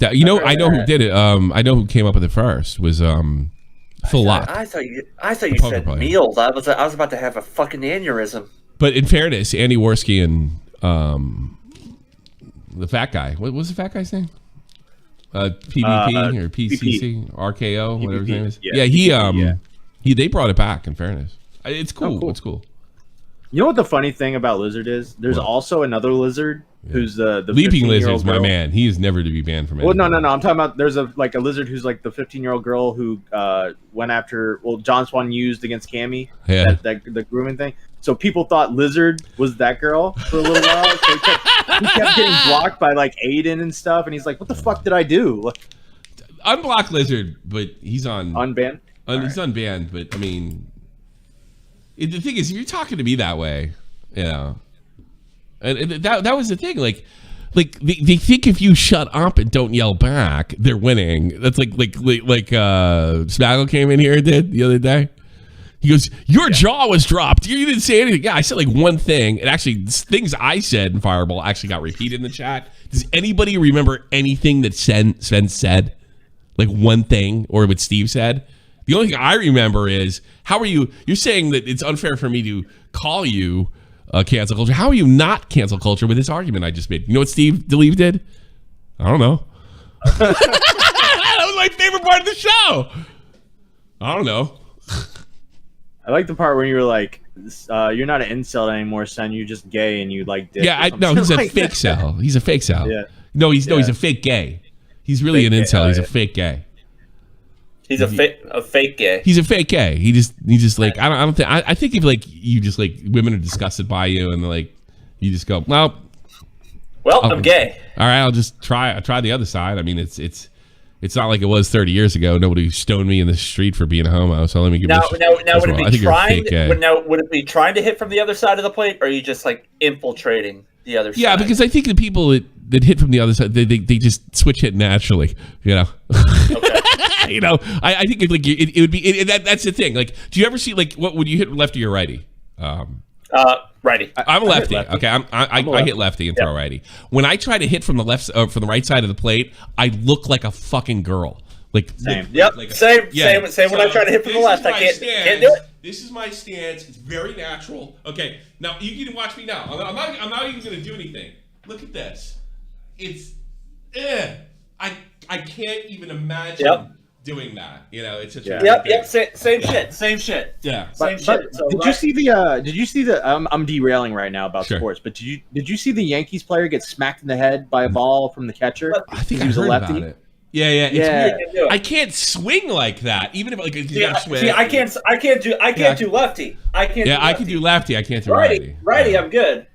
I know who did it. I know who came up with it first. Was Phil Locke. I thought you said mealed. I was about to have a fucking aneurysm. But in fairness, Andy Worski and the fat guy. What was the fat guy's name? PvP or PCC, RKO, whatever his name is. Yeah, they brought it back. In fairness, it's cool. It's cool. You know what the funny thing about Lizard is? There's also another Lizard who's the Leaping Lizard's my man. He is never to be banned from anything. Well, no. I'm talking about there's a Lizard who's like the 15-year-old girl who went after John Swan used against Cammy. Yeah. The grooming thing. So people thought Lizard was that girl for a little while. So he kept getting blocked by like Aiden and stuff, and he's like, "What the fuck did I do?" Unblock Lizard, but he's on unbanned. He's unbanned, but I mean. The thing is, if you're talking to me that way, you know, and that was the thing. Like they think if you shut up and don't yell back, they're winning. That's like Smaggle came in here and did the other day. He goes, your jaw was dropped. You didn't say anything. Yeah, I said like one thing. And actually, things I said in Fireball actually got repeated in the chat. Does anybody remember anything that Sven said? Like one thing, or what Steve said? The only thing I remember is, how are you? You're saying that it's unfair for me to call you cancel culture. How are you not cancel culture with this argument I just made? You know what Steve DeLeve did? I don't know. That was my favorite part of the show. I don't know. I like the part where you were like, "You're not an incel anymore, son. You're just gay and you like dick." Yeah, no, he's a fake cell. He's a fake cell. Yeah. No, he's a fake gay. He's really Fake an incel. gay. He's a fake gay. He's a fake gay. He's a fake gay. He just like I don't think I think if like you just like women are disgusted by you and like you just go, well, I'm gay. All right, I'll just try the other side. I mean, it's not like it was 30 years ago. Nobody stoned me in the street for being a homo. So let me give Now, this. would it be trying? Gay. Would it be trying to hit from the other side of the plate, or are you just like infiltrating the other side? Yeah, because I think the people that hit from the other side, they just switch hit naturally. You know. Okay. You know, I think like it would be that's the thing. Like, do you ever see like what would you hit lefty or righty? Righty. I'm a lefty. lefty. Okay, I hit lefty and throw righty. When I try to hit from the left from the right side of the plate, I look like a fucking girl. Like Same. Yep. Like same. When I try to hit from the left, I can't do it. This is my stance. It's very natural. Okay, now you can watch me now. I'm not even going to do anything. Look at this. It's I can't even imagine doing that. You know, it's such a Yep. Same shit. Yeah. Same shit. So, Did you see the? I'm derailing right now about sports, but did you see the Yankees player get smacked in the head by a ball from the catcher? I think he was I heard a lefty. about it. Yeah. It's Yeah. weird. I can't swing like that. Even if like you gotta swing. See, I can't do lefty. I can't. Yeah, I can do lefty. I can't do righty. Righty, I'm good.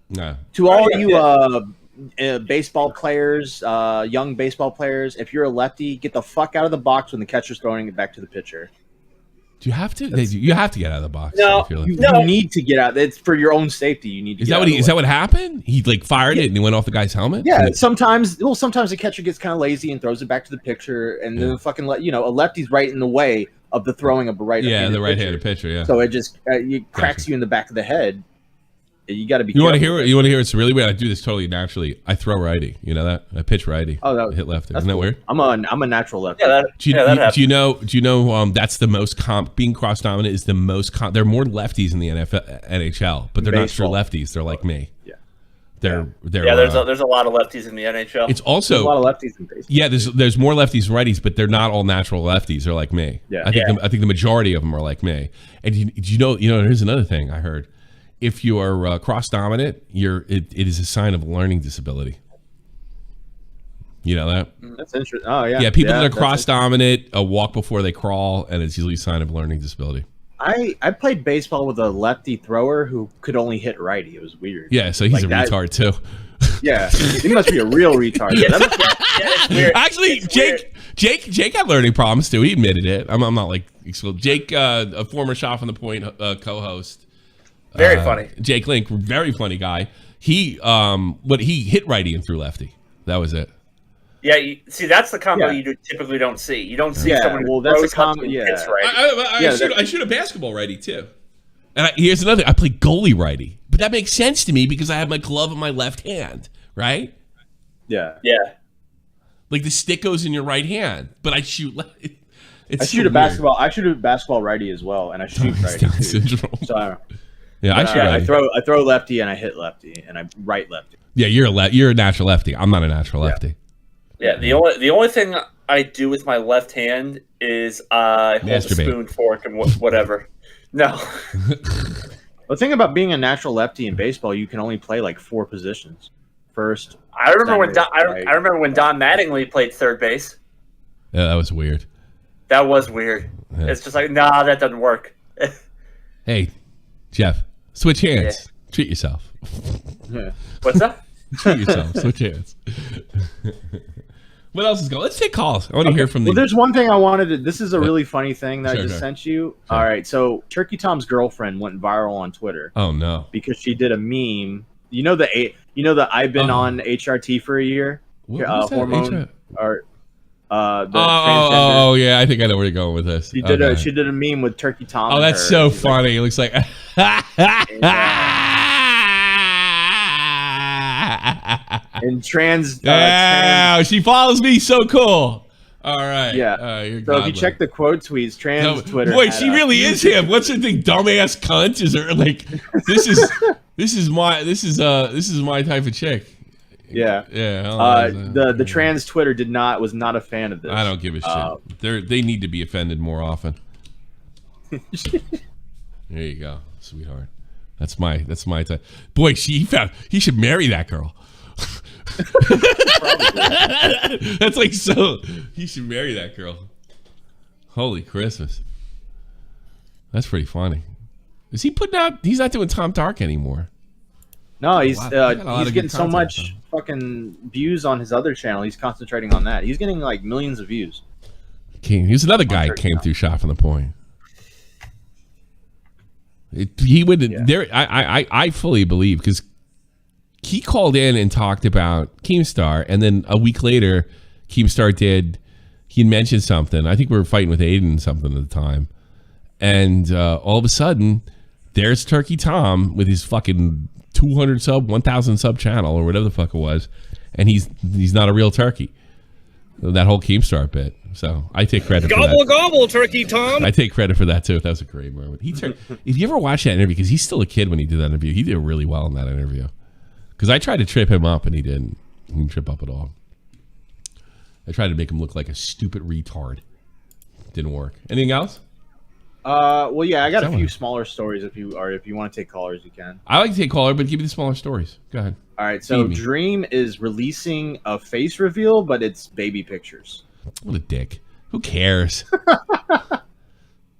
No. To all you baseball players, young baseball players, if you're a lefty, get the fuck out of the box when the catcher's throwing it back to the pitcher. Do you have to? You have to get out of the box. No, You need to get out. It's for your own safety. You need to. Is that what happened? He like fired it and it went off the guy's helmet. Yeah, sometimes the catcher gets kind of lazy and throws it back to the pitcher, and then fucking a lefty's right in the way of the throwing of a right. Yeah, the right-handed pitcher. Yeah. So it just cracks you in the back of the head. You got to be. You want to hear? You want to hear? It's really weird. I do this totally naturally. I throw righty. You know that? I pitch righty. Oh, I hit lefty. That's Isn't that cool. weird? I'm a natural lefty. Yeah, Do you know? That's the most being cross dominant is the most. There are more lefties in the NHL, but they're not true lefties. They're like me. Yeah. They're there's a lot of lefties in the NHL. It's also There's a lot of lefties in baseball. Yeah, there's more lefties and righties, but they're not all natural lefties. They're like me. Yeah. I think the majority of them are like me. And you know, here's another thing I heard. If you are cross dominant, it is a sign of learning disability. You know that? That's interesting. Oh yeah. Yeah, people that are cross dominant walk before they crawl, and it's usually a sign of learning disability. I played baseball with a lefty thrower who could only hit righty. It was weird. Yeah, so he's a retard too. Yeah, he must be a real retard. It's weird. Actually, Jake had learning problems too. He admitted it. I'm not like Jake, a former Shot from the Point co-host. Very funny. Jake Link, very funny guy. He hit righty and threw lefty. That was it. Yeah, see, that's the combo you typically don't see. You don't see someone who that's throws a combo. lefty and Yeah, hits righty. I shoot a basketball righty too. And here's another. I play goalie righty, but that makes sense to me because I have my glove in my left hand, right? Yeah. Like the stick goes in your right hand, but I shoot left. I shoot a basketball. I shoot a basketball righty as well, and I shoot righty Down too. syndrome. So, yeah, I shoot righty. I throw lefty and I hit lefty and I right lefty. Yeah, you're a natural lefty. I'm not a natural lefty. Yeah, the only thing I do with my left hand is I hold a spoon, fork, and whatever. No. The thing about being a natural lefty in baseball, you can only play like 4 positions. First. I remember when Don Mattingly played third base. Yeah, that was weird. That was weird. Yeah. It's just like, nah, that doesn't work. Hey, Jeff, switch hands. Yeah. Treat yourself. Yeah. What's that? Treat yourself. Switch hands. What else is going on? Let's take calls. I want to hear from the... Well, there's one thing I wanted to... This is a really funny thing that I just sent you. Sure. All right, so Turkey Tom's girlfriend went viral on Twitter. Oh, no. Because she did a meme. You know the I've been on HRT for a year? What hormone... Oh, yeah, I think I know where you're going with this. She did a meme with Turkey Tom. Oh, that's so funny. It looks like. And trans. She follows me. So cool. All right. Yeah. You're so godly. if you check the quote tweets, trans Twitter. Boy, she really is him. What's her thing? Dumbass cunt. Is her like? This is my type of chick. Yeah. Yeah. The trans Twitter was not a fan of this. I don't give a shit. They need to be offended more often. There you go, sweetheart. That's my type. Boy, he should marry that girl. That's like so. He should marry that girl. Holy Christmas. That's pretty funny. Is he putting out? He's not doing Tom Dark anymore. No, he's getting so much fucking views on his other channel. He's concentrating on that. He's getting like millions of views. He's another guy who came through Shot from the Point. He would there. I fully believe because he called in and talked about Keemstar, and then a week later, Keemstar he mentioned something. I think we were fighting with Aiden something at the time, and all of a sudden, there's Turkey Tom with his fucking 200 sub, 1,000 sub channel or whatever the fuck it was, and he's not a real turkey. That whole Keemstar bit. So I take credit for that. Gobble, gobble, Turkey Tom. I take credit for that too. That was a great moment. If you ever watch that interview, because he's still a kid when he did that interview, he did really well in that interview. Because I tried to trip him up and he didn't. He didn't trip up at all. I tried to make him look like a stupid retard. Didn't work. Anything else? Well, yeah, I got a few smaller stories. If you want to take callers, you can. I like to take caller, but give me the smaller stories. Go ahead. All right. So Dream is releasing a face reveal, but it's baby pictures. What a dick. Who cares? Is he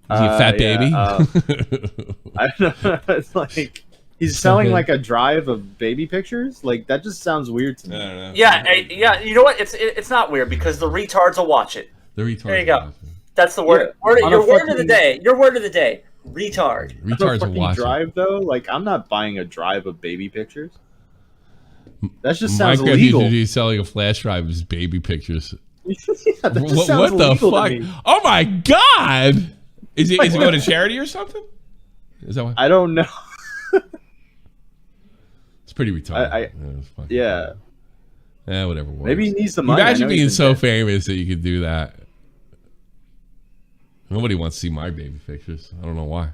a fat baby? I don't know. It's like he's selling like a drive of baby pictures. Like that just sounds weird to me. I don't know. Yeah. You know what? It's not weird because the retards will watch it. The retards. There you go. That's the word. Your word of the day. Your word of the day. Retard. Retards will watch drive it. though. Like I'm not buying a drive of baby pictures. That just My sounds illegal. He's selling a flash drive of his baby pictures. What the fuck? Oh my god! Is it going to charity or something? Is that what? I don't know. It's pretty retarded. Yeah. Yeah, whatever. Maybe he needs the money. Imagine being so famous that you could do that. Nobody wants to see my baby pictures. I don't know why.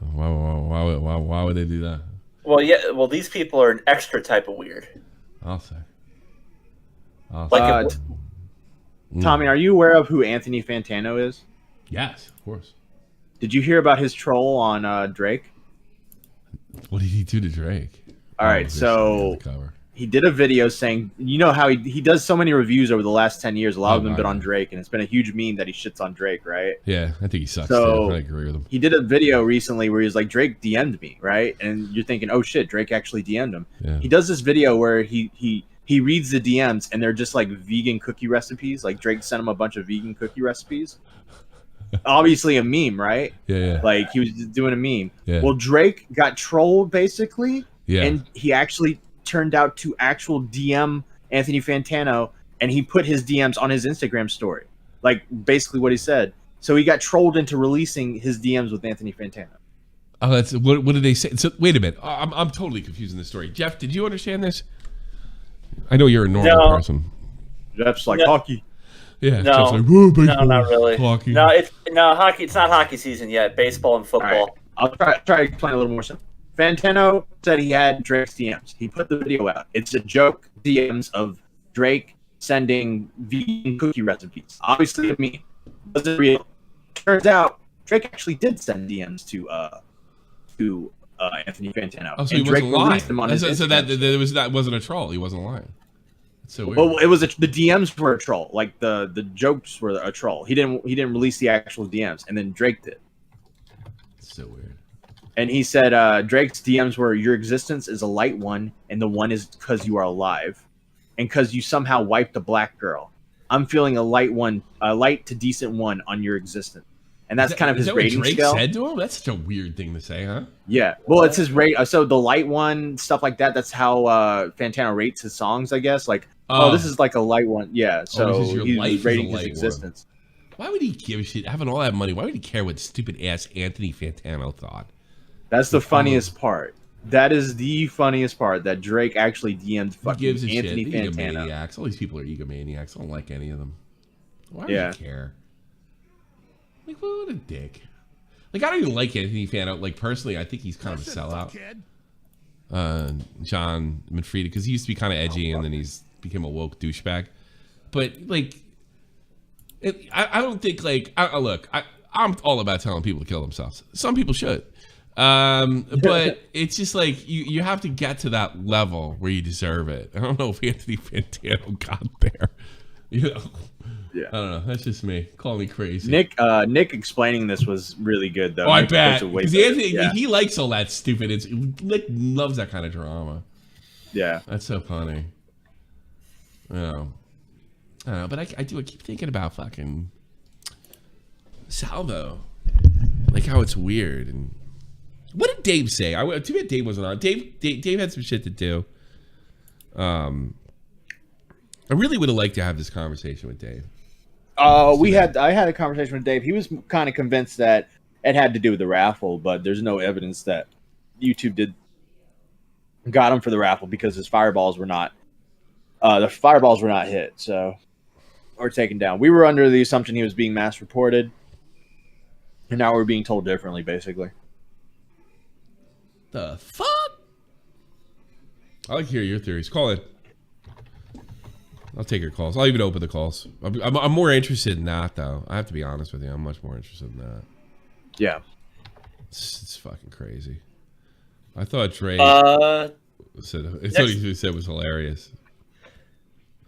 Why would they do that? Well, yeah. Well, these people are an extra type of weird. I'll say. Tommy, are you aware of who Anthony Fantano is? Yes, of course. Did you hear about his troll on Drake? What did he do to Drake? All right, so he did a video saying, you know how he does so many reviews over the last 10 years. A lot of them have been on Drake, and it's been a huge meme that he shits on Drake, right? Yeah, I think he sucks. So I agree with him. He did a video recently where he was like, Drake DM'd me, right? And you're thinking, oh shit, Drake actually DM'd him. Yeah. He does this video where he reads the DMs and they're just like vegan cookie recipes. Like Drake sent him a bunch of vegan cookie recipes. Obviously a meme, right? Yeah. Like he was doing a meme. Yeah. Well, Drake got trolled basically. Yeah. And he actually turned out to actual DM Anthony Fantano, and he put his DMs on his Instagram story. Like basically what he said. So he got trolled into releasing his DMs with Anthony Fantano. Oh, that's what did they say? So wait a minute. I'm totally confused in this story. Jeff, did you understand this? I know you're a normal person. Jeff's like hockey. Yeah. No, Jeff's like, whoa, baseball, not really. Hockey. No, hockey. It's not hockey season yet. Baseball and football. Right. I'll try to explain a little more simple. Fantano said he had Drake's DMs. He put the video out. It's a joke DMs of Drake sending vegan cookie recipes. Obviously a meme. Wasn't real. Turns out Drake actually did send DMs to Anthony Fantano. Oh, so and he Drake wasn't released them on his so Instagram. that wasn't a troll. He wasn't lying. It's so weird. Well, it was the DMs were a troll. Like the jokes were a troll. He didn't release the actual DMs, and then Drake did. It's so weird. And he said Drake's DMs were, your existence is a light one, and the one is because you are alive, and because you somehow wiped a black girl. I'm feeling a light to decent one on your existence. and that's kind of his rating Drake scale. said to him? That's such a weird thing to say, huh? Yeah, well, it's his rate. So the light one, stuff like that. That's how Fantano rates his songs, I guess. Like, this is like a light one. Yeah, so he's rating his existence. Why would he give a shit? Having all that money, why would he care what stupid ass Anthony Fantano thought? That's the funniest part. That is the funniest part. That Drake actually DM'd fucking Anthony Fantano. Egomaniacs. All these people are egomaniacs. I don't like any of them. Why would you care? Like, what a dick. Like, I don't even like Anthony Fantano. Like, personally, I think he's kind of a sellout. John Manfredi, because he used to be kind of edgy, and then he's became a woke douchebag. But like, I don't think like I'm all about telling people to kill themselves. Some people should, but it's just like you have to get to that level where you deserve it. I don't know if Anthony Fantano got there. You know. Yeah, I don't know. That's just me. Call me crazy. Nick explaining this was really good though. Oh, I bet. Because Anthony, he likes all that stupid. Nick loves that kind of drama. Yeah, that's so funny. I don't know, but I keep thinking about fucking Salvo, like how it's weird. And what did Dave say? Too bad Dave wasn't on. Dave had some shit to do. I really would have liked to have this conversation with Dave. I had a conversation with Dave. He was kind of convinced that it had to do with the raffle, but there's no evidence that YouTube got him for the raffle because his fireballs were not hit, so or taken down. We were under the assumption he was being mass reported, and now we're being told differently, basically. The fuck? I like to hear your theories. Call it. I'll take your calls. I'll even open the calls. I'm more interested in that, though. I have to be honest with you. I'm much more interested in that. Yeah. It's fucking crazy. I thought Drake said he said was hilarious.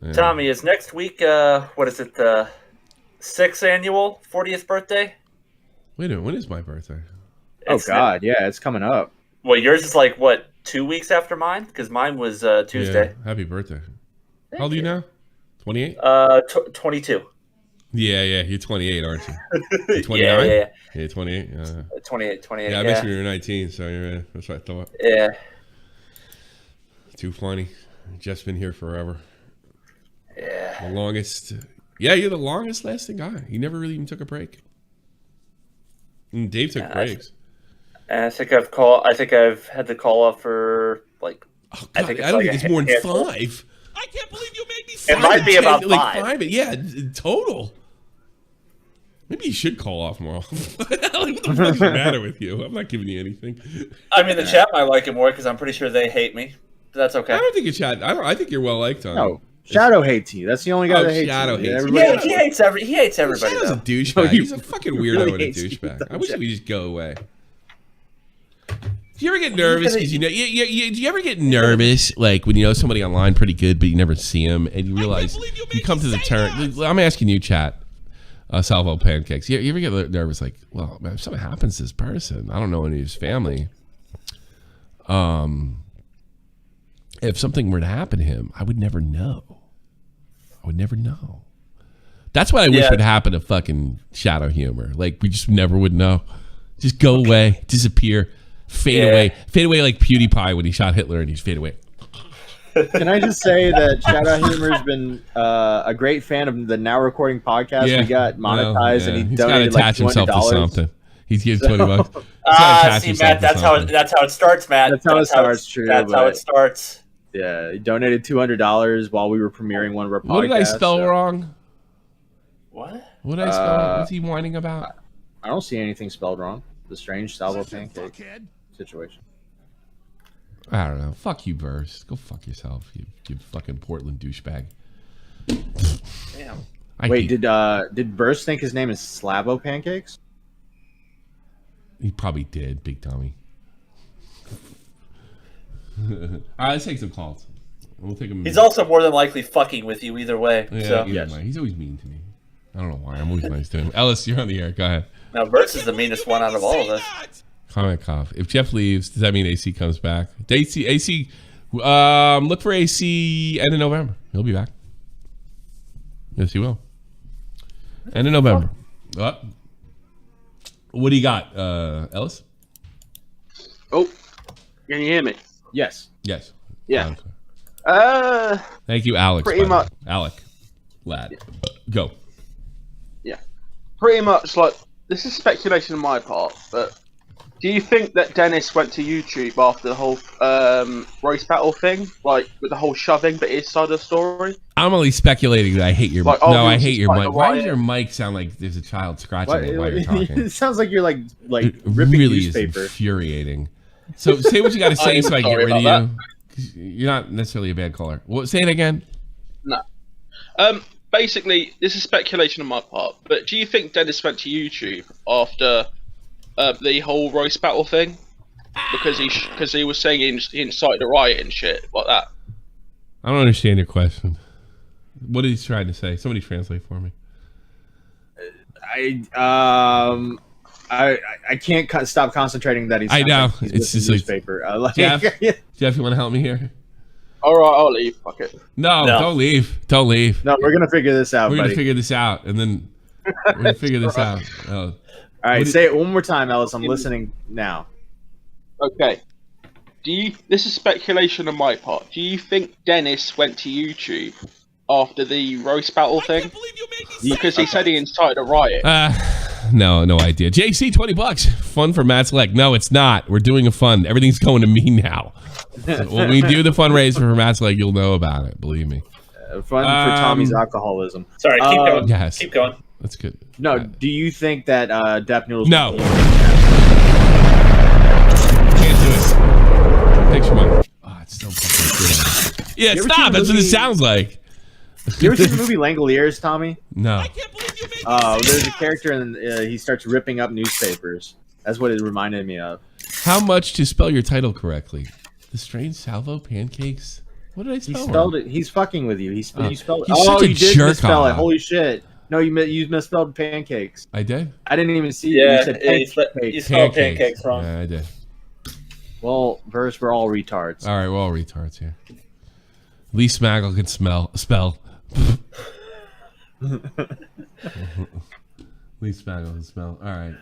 Yeah. Tommy, is next week, what is it, the 6th annual 40th birthday? Wait a minute, when is my birthday? Yeah, it's coming up. Well, yours is like, 2 weeks after mine? Because mine was Tuesday. Yeah, happy birthday. How old are you now? 28? 22. Yeah, you're 28, aren't you? You're 29? Yeah. Yeah, 28. 28. Yeah, I mentioned you were 19, so that's what I thought. Yeah. Too funny. Jeff's been here forever. Yeah. The longest. Yeah, you're the longest lasting guy. He never really even took a break. And Dave took breaks. I think I've had to call up for like. Oh, God, I don't think it's more than 5. I can't believe you made me. It might be about 5. Like 5, yeah, total. Maybe you should call off more often. Like, what the fuck is the matter with you? I'm not giving you anything. I mean, the chat might like it more because I'm pretty sure they hate me. But that's okay. I don't think it's chat. I think you're well liked, Tom. No, Shadow hates you. That's the only guy that hates Shadow you. hates Yeah, he hates everybody. Shadow's a douchebag. He's a fucking weirdo and a douchebag. I wish he would just go away. Do you ever get nervous? Because do you ever get nervous, like when you know somebody online pretty good, but you never see them, and you realize you come to the turn? I'm asking you, chat, Salvo Pancakes. You ever get nervous, like, well, man, if something happens to this person, I don't know any of his family. If something were to happen to him, I would never know. That's what I wish would happen to fucking Shadow Humor. Like, we just never would know. Just go away, disappear. Fade away like PewDiePie when he shot Hitler and he's fade away. Can I just say that Shadow Humor's been a great fan of the Now Recording podcast? We got monetized and he donated like $200. Himself to something. He's getting $20. See, Matt, that's how it starts, Matt. That's how it starts. True. That's how it starts. Yeah, he donated $200 while we were premiering one of our podcasts. What did I spell wrong? What? What did I spell? What's he whining about? I don't see anything spelled wrong. The strange Salvo Pancake situation. I don't know. Fuck you, Verse. Go fuck yourself, you fucking Portland douchebag. Damn. Wait, did Verse think his name is Slavo Pancakes? He probably did, big dummy. All right, let's take some calls. We'll take him. He's also more than likely fucking with you either way. Yeah, so. He's always mean to me. I don't know why. I'm always nice to him. Ellis, you're on the air. Go ahead. Now, Verse is the meanest one out of all of us. Comment cough. If Jeff leaves, does that mean AC comes back? AC, look for AC end of November. He'll be back. Yes, he will. End of November. What do you got, Ellis? Oh, can you hear me? Yes. Yes. Yeah. Thank you, Alex. Pretty much. Alec. Lad. Go. Yeah. Pretty much like this is speculation on my part, but do you think that Dennis went to YouTube after the whole roast battle thing, like with the whole shoving, but his side of the story? I'm only speculating that I hate your. Like, no, I hate your like mic. Why does your mic sound like there's a child scratching it while you're talking? It sounds like you're like It ripping really newspaper. is infuriating. So say what you got to say so I can get sorry rid of about you. 'Cause you're not necessarily a bad caller. Well, say it again. No. Basically, this is speculation on my part, but do you think Dennis went to YouTube after the whole roast battle thing? Because he was saying he incited a riot and shit like that. I don't understand your question. What is he trying to say? Somebody translate for me. I can't stop concentrating that he's. I know. He's It's just like- newspaper. Jeff, Jeff, you want to help me here? All right, I'll leave. Fuck it. No, don't leave. Don't leave. No, we're gonna figure this out, We're buddy. gonna figure this out, and then we're gonna figure this out. Oh. All right, say it one more time, Ellis. I'm listening now. Okay. This is speculation on my part. Do you think Dennis went to YouTube after the roast battle thing? Because he said he incited a riot. No idea. JC, $20. Fun for Matt's leg. No, it's not. We're doing a fund. Everything's going to me now. So when we do the fundraiser for Matt's leg, you'll know about it. Believe me. Fun for Tommy's alcoholism. Sorry, keep going. Yes. Keep going. That's good. No, do you think that Death Noodles? No. Can't do it. Picture money. Oh, it's so fucking good. Yeah, You ever stop. seen the That's what it movie- sounds like. You ever seen the movie Langoliers, Tommy? No. There's a character and he starts ripping up newspapers. That's what it reminded me of. How much to spell your title correctly? The strange Salvo Pancakes? What did I He spell? spelled it. He's fucking with you. You spelled he's it. such a you did jerk misspell it. off. Holy shit! No, you misspelled pancakes. I did? I didn't even see. Yeah, you said you pancakes. spelled pancakes wrong. Yeah, I did. Well, verse, we're all retards. All right, we're all retards here. Lee Smaggle can spell. Lee Smaggle can spell. All right.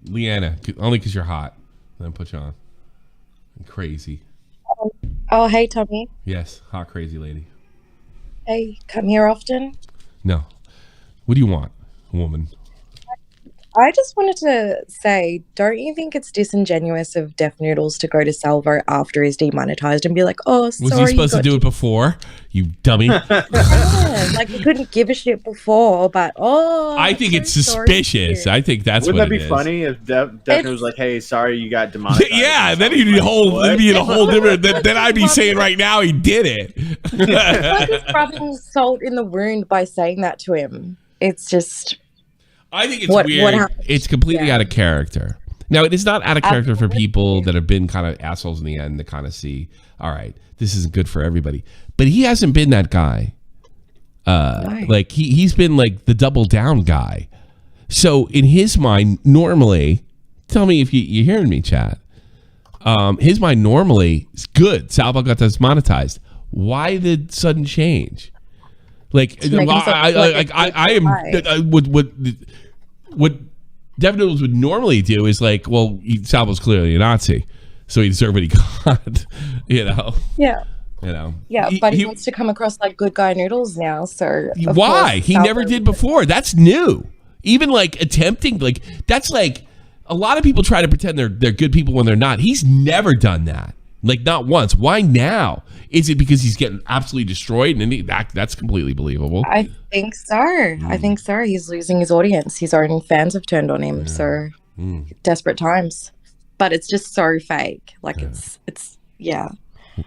Leanna, only because you're hot. Then put you on. Crazy. Oh, hey, Tommy. Yes, hot crazy lady. Hey, come here often. No. What do you want, woman? I just wanted to say, don't you think it's disingenuous of Deaf Noodles to go to Salvo after he's demonetized and be like, oh, sorry. Was he supposed to do it before? You dummy. Yeah, like he couldn't give a shit before, but I think it's suspicious. I think that's Wouldn't what that it be is. funny if Death Noodles was like, "Hey, sorry, you got demonetized." Yeah, then he'd be a whole different. Then I'd be saying right now he did it. like he's rubbing salt in the wound by saying that to him. It's just. I think it's weird. It's completely out of character. Now, it is not out of character for people that have been kind of assholes in the end to kind of see, all right, this isn't good for everybody. But he hasn't been that guy. Like he's been like the double down guy. So in his mind, normally, tell me if you're hearing me, chat. His mind normally is good. Salvo got demonetized. Why the sudden what Deaf Noodles would normally do is like, well, Salvo's clearly a Nazi, so he deserved what he got, Yeah. Yeah, but he wants to come across like good guy Noodles now, so why? He never did before. That's new. Even like attempting, like that's like a lot of people try to pretend they're good people when they're not. He's never done that. Like not once. Why now? Is it because he's getting absolutely destroyed? And that's completely believable. I think so. I think so. He's losing his audience. His own fans have turned on him. So desperate times. But it's just so fake. Like it's yeah.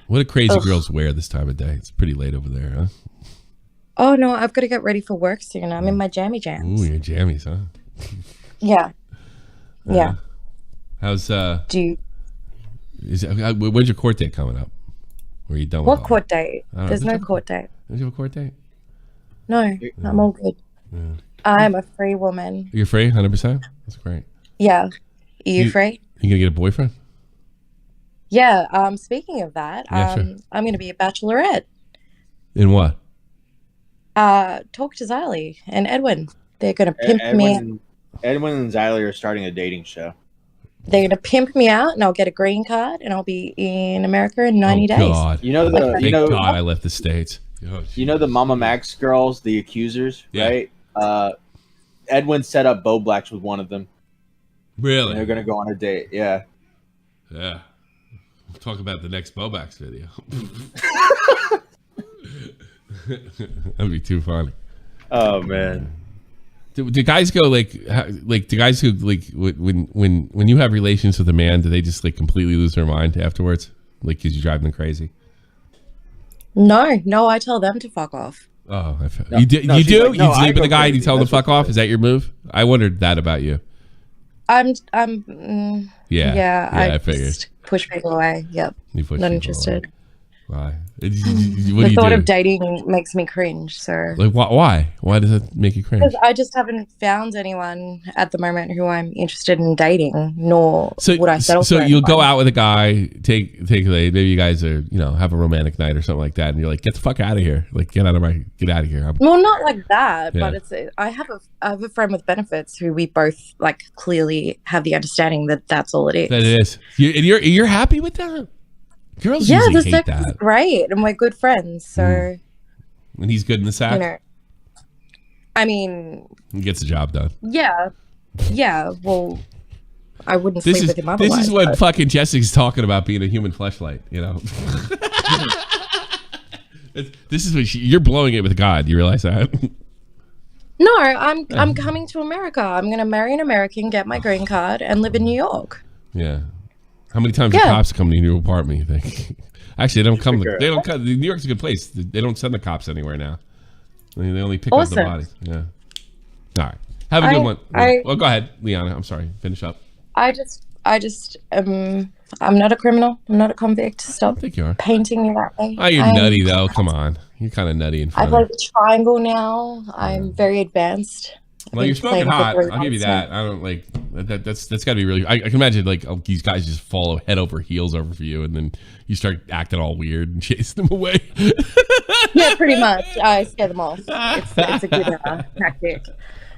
What do crazy girls wear this time of day? It's pretty late over there, huh? Oh no, I've got to get ready for work soon. I'm in my jammy jams. Ooh, your jammies, huh? Yeah. Yeah. How's when's your court date coming up? Or are you done with what court date? There's no court date. Don't you have a court date? No, I'm all good. Yeah. I'm a free woman. You're free, 100%? That's great. Yeah. Are you free? You gonna get a boyfriend? Yeah. Speaking of that, sure. I'm gonna be a bachelorette. In what? Talk to Xylie and Edwin. They're gonna pimp me. Edwin and Xylie are starting a dating show. They're gonna pimp me out, and I'll get a green card, and I'll be in America in 90 days. God. You know the Thank God I left the States. Oh, you know the Mama Max girls, the accusers, right? Edwin set up Bo Blacks with one of them. Really? And they're gonna go on a date. Yeah. Yeah. We'll talk about the next Bobax video. That'd be too funny. Oh man. Do guys go like do guys who like when you have relations with a man, do they just like completely lose their mind afterwards, like because you drive them crazy? No, I tell them to fuck off. Oh, you do? Like, you no, sleep with a guy and you crazy. tell him to That's fuck off? Is that your move? I wondered that about you. I figured. just push people away. Yep. You push Not people interested. away. Why? What The thought of dating makes me cringe, so. Like why? Why does that make you cringe? Because I just haven't found anyone at the moment who I'm interested in dating, nor would I settle for So you'll anyone. go out with a guy, take maybe you guys are have a romantic night or something like that, and you're like, get the fuck out of here, like get out of here. Well, not like that, Yeah. but I have a friend with benefits who we both like clearly have the understanding that that's all it is. That it is. You're happy with that? Girls Yeah, the usually hate sex is that. great, and we're good friends. So, And he's good in the sack. I mean, He gets the job done. yeah. Well, I wouldn't sleep with him otherwise. This is what but- fucking Jessica's talking about, being a human fleshlight. This is what you're blowing it with God. You realize that? No, I'm coming to America. I'm going to marry an American, get my green card, and live in New York. Yeah. How many times do cops come to your apartment, you think? Actually, they don't come. They don't come. New York's a good place. They don't send the cops anywhere now. They only pick up the bodies. Yeah. All right. Have a good one. Well, go ahead, Liana. I'm sorry. Finish up. I just I'm not a criminal. I'm not a convict. Stop I think you are. painting me that way. Oh, you're nutty, though. Come on. You're kind of nutty in I front play of the triangle now. I'm very advanced. Well, you're smoking hot. I'll give you that. I don't like that's got to be really. I can imagine like these guys just follow head over heels over for you, and then you start acting all weird and chasing them away. Yeah, pretty much. I scare them off. It's a good tactic.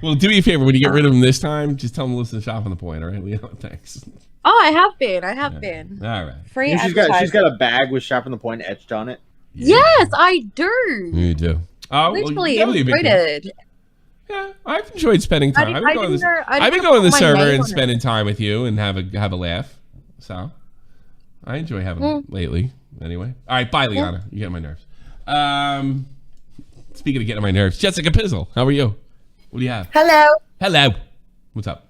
Well, do me a favor when you get rid of them this time. Just tell them to listen to Shop on the Point. All right, Leo. Thanks. Oh, I have been. All right. Free. She's got a bag with Shop on the Point etched on it. Yes, I do. You do. Oh, Literally well, embroidered. Yeah, I've enjoyed spending time. I've been going to the my server name and on spending time with you and have a laugh. So I enjoy having them lately. Anyway, all right. Bye, Liana. You get on my nerves. Speaking of getting on my nerves, Jessica Pizzle, how are you? What do you have? Hello. What's up?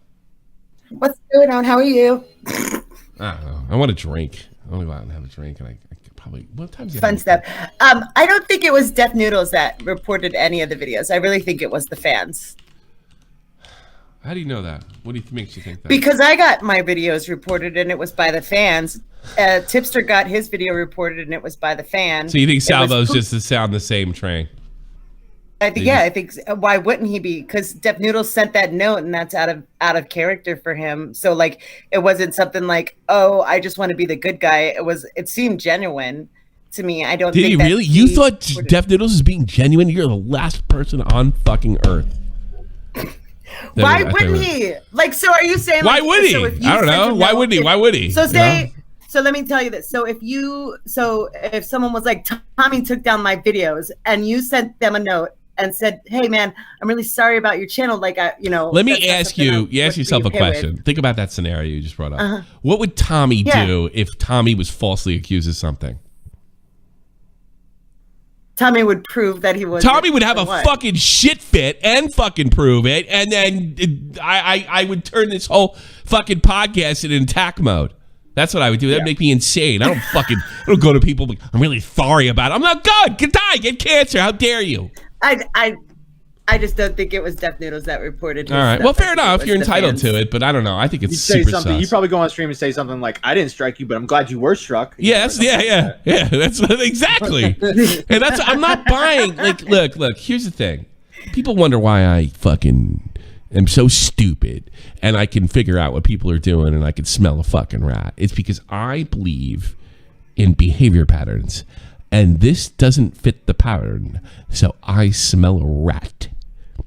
What's going on? How are you? I don't know. I want a drink. I want to go out and have a drink, and I could probably. What time's it? Fun stuff. I don't think it was Death Noodles that reported any of the videos. I really think it was the fans. How do you know that? What do you makes you think that? Because I got my videos reported and it was by the fans. Tipster got his video reported and it was by the fans. So you think Salvo's just to sound the same train? I think why wouldn't he be? Because Death Noodles sent that note and that's out of character for him. So like it wasn't something like, oh, I just want to be the good guy. It seemed genuine to me. I don't Did think he really? You thought Death Noodles is being genuine? You're the last person on fucking earth. Why wouldn't he? Like, so are you saying? Why like, would he? so if you I don't sent know. a Why note- wouldn't he? Why would he? So You know? so let me tell you this. So if someone was like, Tommy took down my videos and you sent them a note and said, hey man, I'm really sorry about your channel. Like, Let me ask you, ask yourself a question. Think about that scenario you just brought up. What would Tommy do if Tommy was falsely accused of something? Tommy would prove that he was. Tommy would have a fucking shit fit and fucking prove it, and then I would turn this whole fucking podcast in attack mode. That's what I would do. That'd make me insane. I don't go to people like, I'm really sorry about it. I'm not good. Could die, get cancer. How dare you? I just don't think it was Death Noodles that reported. All right. Well, fair enough. You're entitled to it, but I don't know. I think it's super sus. You probably go on stream and say something like, "I didn't strike you, but I'm glad you were struck." Yeah. That's exactly. And that's I'm not buying. Like, look. Here's the thing. People wonder why I fucking am so stupid, and I can figure out what people are doing, and I can smell a fucking rat. It's because I believe in behavior patterns, and this doesn't fit the pattern, so I smell a rat.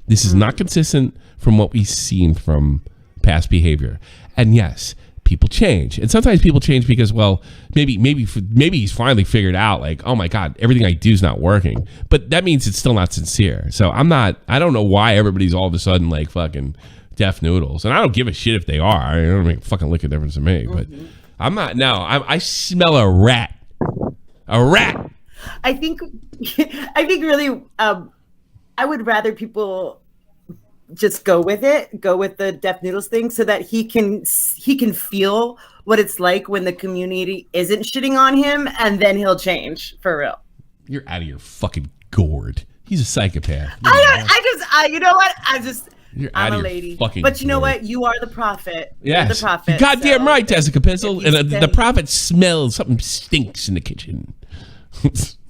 This is not consistent from what we've seen from past behavior. And yes, people change, and sometimes people change because, well, maybe he's finally figured out, like, oh my god, everything I do is not working. But that means it's still not sincere. So I don't know why everybody's all of a sudden like fucking deaf noodles, and I don't give a shit if they are. I don't make a fucking lick of difference to me. But I'm not. No, I smell a rat. A rat. I think really, I would rather people just go with the deaf noodles thing, so that he can feel what it's like when the community isn't shitting on him, and then he'll change for real. You're out of your fucking gourd. He's a psychopath. You know what? I'm a lady. But you know what? You are the prophet. Yes. You're the prophet. You're goddamn right, Jessica Pistol. And the prophet smells something stinks in the kitchen.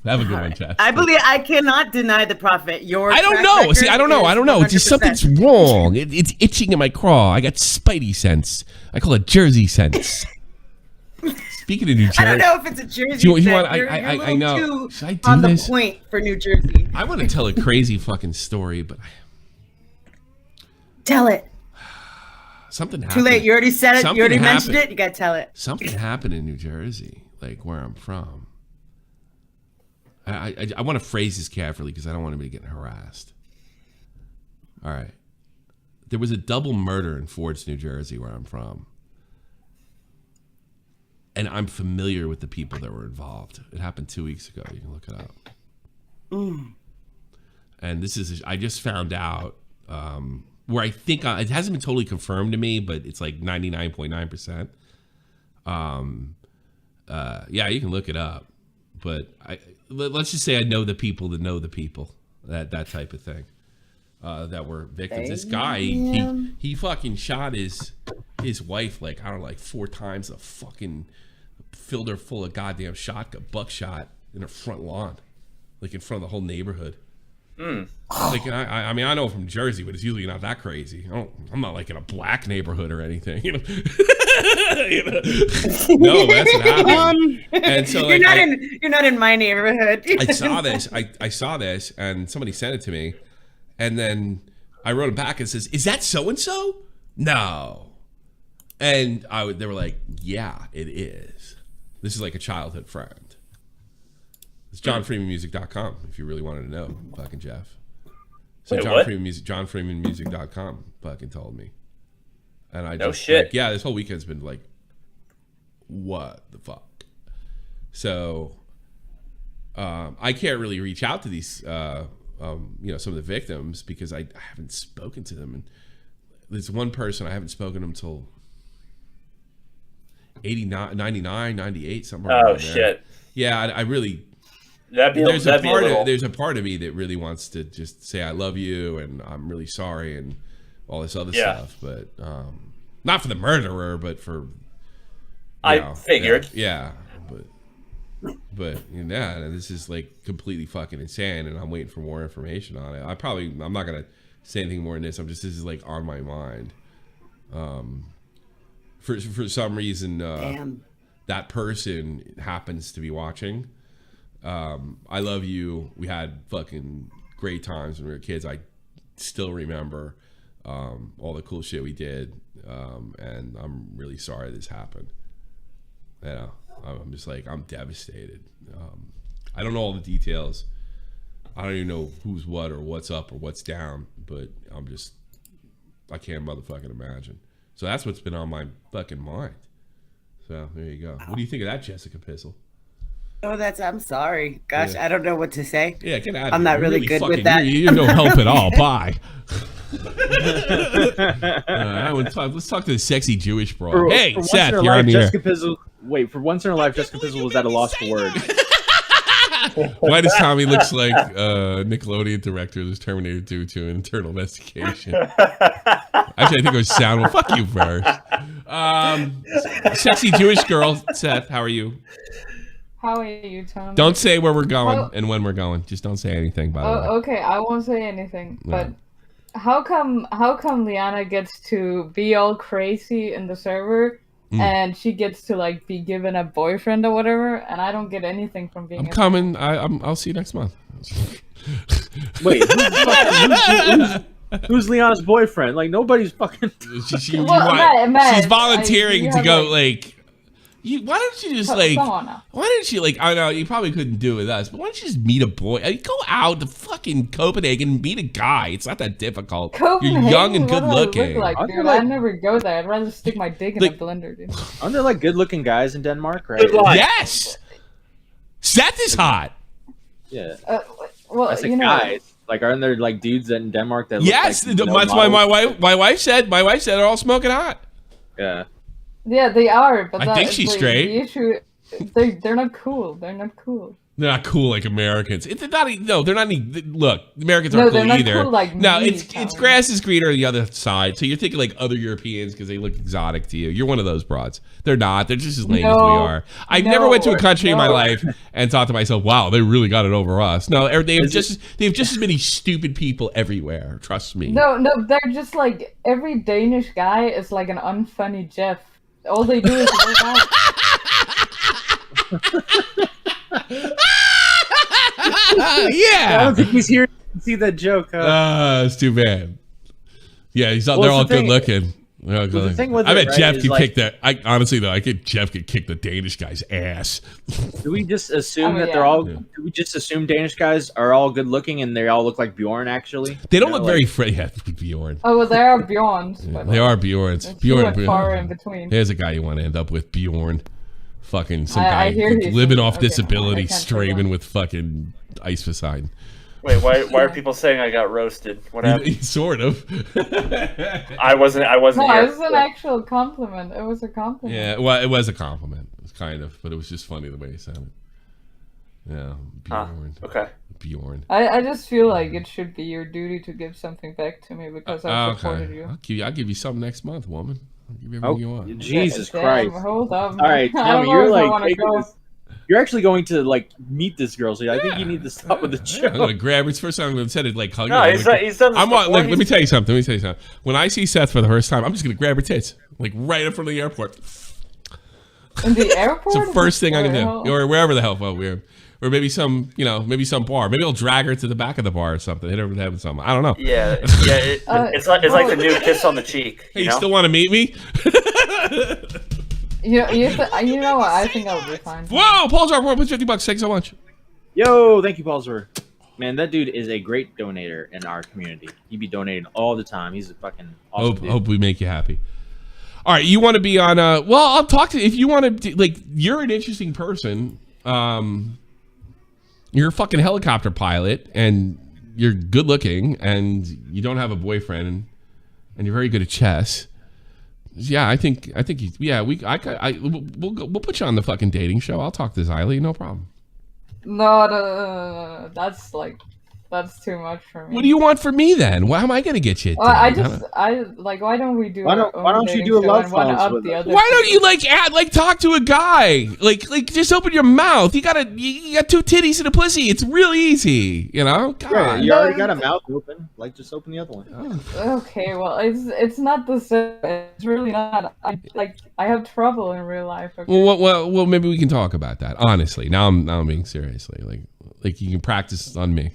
Have a good one, Jeff. I cannot deny the prophet. I don't know. See, I don't know. It's just something's wrong. It's itching in my craw. I got Spidey sense. I call it Jersey sense. Speaking of New Jersey, I don't know if it's a Jersey. I know. Should I do on this? The point for New Jersey. I want to tell a crazy fucking story, but tell it. Something happened. Too late. You already said it. You already mentioned it. You got to tell it. Something happened in New Jersey, like where I'm from. I want to phrase this carefully because I don't want anybody getting harassed. All right. There was a double murder in Ford's, New Jersey, where I'm from. And I'm familiar with the people that were involved. It happened 2 weeks ago. You can look it up. And I just found out where I think, it hasn't been totally confirmed to me, but it's like 99.9%. Yeah, you can look it up. But let's just say I know the people that know the people, that type of thing, that were victims. This guy, he fucking shot his wife like, I don't know, like 4 times. A fucking filled her full of goddamn buckshot in her front lawn, like in front of the whole neighborhood. Like, I mean, I know from Jersey, but it's usually not that crazy. I'm not like in a black neighborhood or anything, you know. No, that's what happened. And so, like, you're not in my neighborhood. I saw this, and somebody sent it to me, and then I wrote it back and says, "Is that so and so?" No, and they were like, "Yeah, it is. This is like a childhood friend." It's JohnFreemanMusic.com if you really wanted to know, fucking Jeff. So JohnFreemanMusic.com fucking told me. And I just, like, yeah, this whole weekend's been like, what the fuck? So I can't really reach out to these, some of the victims because I haven't spoken to them. And there's one person I haven't spoken to him until 89, 99, 98, somewhere around there. Shit. Yeah, I really... There's a part of me that really wants to just say I love you and I'm really sorry and all this other stuff, but not for the murderer, but for I figured. Yeah, but this is like completely fucking insane, and I'm waiting for more information on it. I'm not gonna say anything more than this. This is like on my mind. For some reason, that person happens to be watching. I love you. We had fucking great times when we were kids. I still remember all the cool shit we did, and I'm really sorry this happened. You know, I'm just like, I'm devastated. I don't know all the details. I don't even know who's what or what's up or what's down, but I can't motherfucking imagine. So that's what's been on my fucking mind. So there you go. What do you think of that, Jessica Pistol? Oh, I'm sorry. Gosh, yeah. I don't know what to say. Yeah, get out of I'm not really good with that. You're no help at all. Bye. Let's talk to the sexy Jewish bro. Hey, Seth, you're on here. For once in her life, Jessica Pizzle was at a loss for words. Why does Tommy looks like Nickelodeon director of this Terminator 2 to an internal investigation? Actually, I think it was sound. Well, fuck you first. Sexy Jewish girl, Seth, how are you? How are you, Tom? Don't say where we're going and when we're going. Just don't say anything, by the way. Okay, I won't say anything. No. But how come Liana gets to be all crazy in the server and she gets to like be given a boyfriend or whatever, and I don't get anything from being. I'm coming. I'll see you next month. Wait, Who's Liana's boyfriend? Like nobody's fucking. She's volunteering to go like. Why don't you just like? Why don't you like? I know you probably couldn't do it with us, but why don't you just meet a boy? I mean, go out to fucking Copenhagen and meet a guy. It's not that difficult. You're young and good looking. Dude, I'd never go there. I'd rather stick my dick in a blender, dude. Aren't there like good looking guys in Denmark? Right? Yes. Seth is hot. Yeah. Well, I said guys. Like, aren't there like dudes in Denmark that? Yes, look like, that's why my wife said they're all smoking hot. Yeah. Yeah, they are, but I think she's straight. The issue, they're not cool. They're not cool. They're not cool like Americans. They're not. Look, Americans aren't cool either. Not cool like it's grass is greener on the other side. So you're thinking like other Europeans because they look exotic to you. You're one of those broads. They're not. They're just as lame as we are. I never went to a country in my life and thought to myself, "Wow, they really got it over us." No, they have just as many stupid people everywhere. Trust me. No, they're just like every Danish guy is like an unfunny Jeff. All they do is work out. Yeah. I don't think he's here to see that joke. It's too bad. Yeah, they're all good looking. I bet Jeff could kick that. Honestly though, Jeff could kick the Danish guy's ass. Do we just assume that they're all? Do we just assume Danish guys are all good looking and they all look like Bjorn? Actually, they don't look very friendly. Yeah, Bjorn. Oh, well, they are Bjorns. Yeah, they are Bjorns. Bjorn. Far in between. Here's a guy you want to end up with, Bjorn. Fucking some guy living off disability, streaming with fucking ice Poseidon. Wait, why are people saying I got roasted? What happened? Sort of. I wasn't. No, it was an actual compliment. It was a compliment. Yeah, well, it was a compliment. It was kind of, but it was just funny the way he said it. Yeah, Bjorn. Okay. Bjorn. I just feel like it should be your duty to give something back to me because I supported you. I'll give you something next month, woman. I'll give you everything you want. Jesus Christ! Hold up. All right, Tommy, you're like. You're actually going to like meet this girl, so I think you need to stop with the joke. I'm gonna grab her. It's the first time I'm gonna say it like hug her. No, he's done this before. Let me tell you something. When I see Seth for the first time, I'm just gonna grab her tits, like right in front of the airport. In the airport? It's the first thing I can do, or wherever the hell we're. Or maybe some bar. Maybe I'll drag her to the back of the bar or something. Hit her with head with something. I don't know. Yeah. It's like the new kiss on the cheek. Hey, you still want to meet me? You know what? I think I'll be fine. Whoa, Paul's our puts $50. Thanks so much. Yo, thank you, Paulsor. Man, that dude is a great donator in our community. He be donating all the time. He's a fucking awesome dude. Hope we make you happy. All right, you want to be on? Well, I'll talk to you if you want to. Like, you're an interesting person. You're a fucking helicopter pilot, and you're good looking, and you don't have a boyfriend, and you're very good at chess. Yeah, I think we'll put you on the fucking dating show. I'll talk to Xylie, no problem. No, that's too much for me. What do you want from me then? Why am I gonna get you? Well, why don't we do? Why don't you do a love phones with us? Why don't you talk to a guy? Like just open your mouth. You got two titties and a pussy. It's real easy, you know. God. Yeah, you already got a mouth open. Like just open the other one. Okay, well it's not the same. It's really not. I have trouble in real life. Okay? Well, maybe we can talk about that. Honestly, now I'm being seriously like you can practice on me.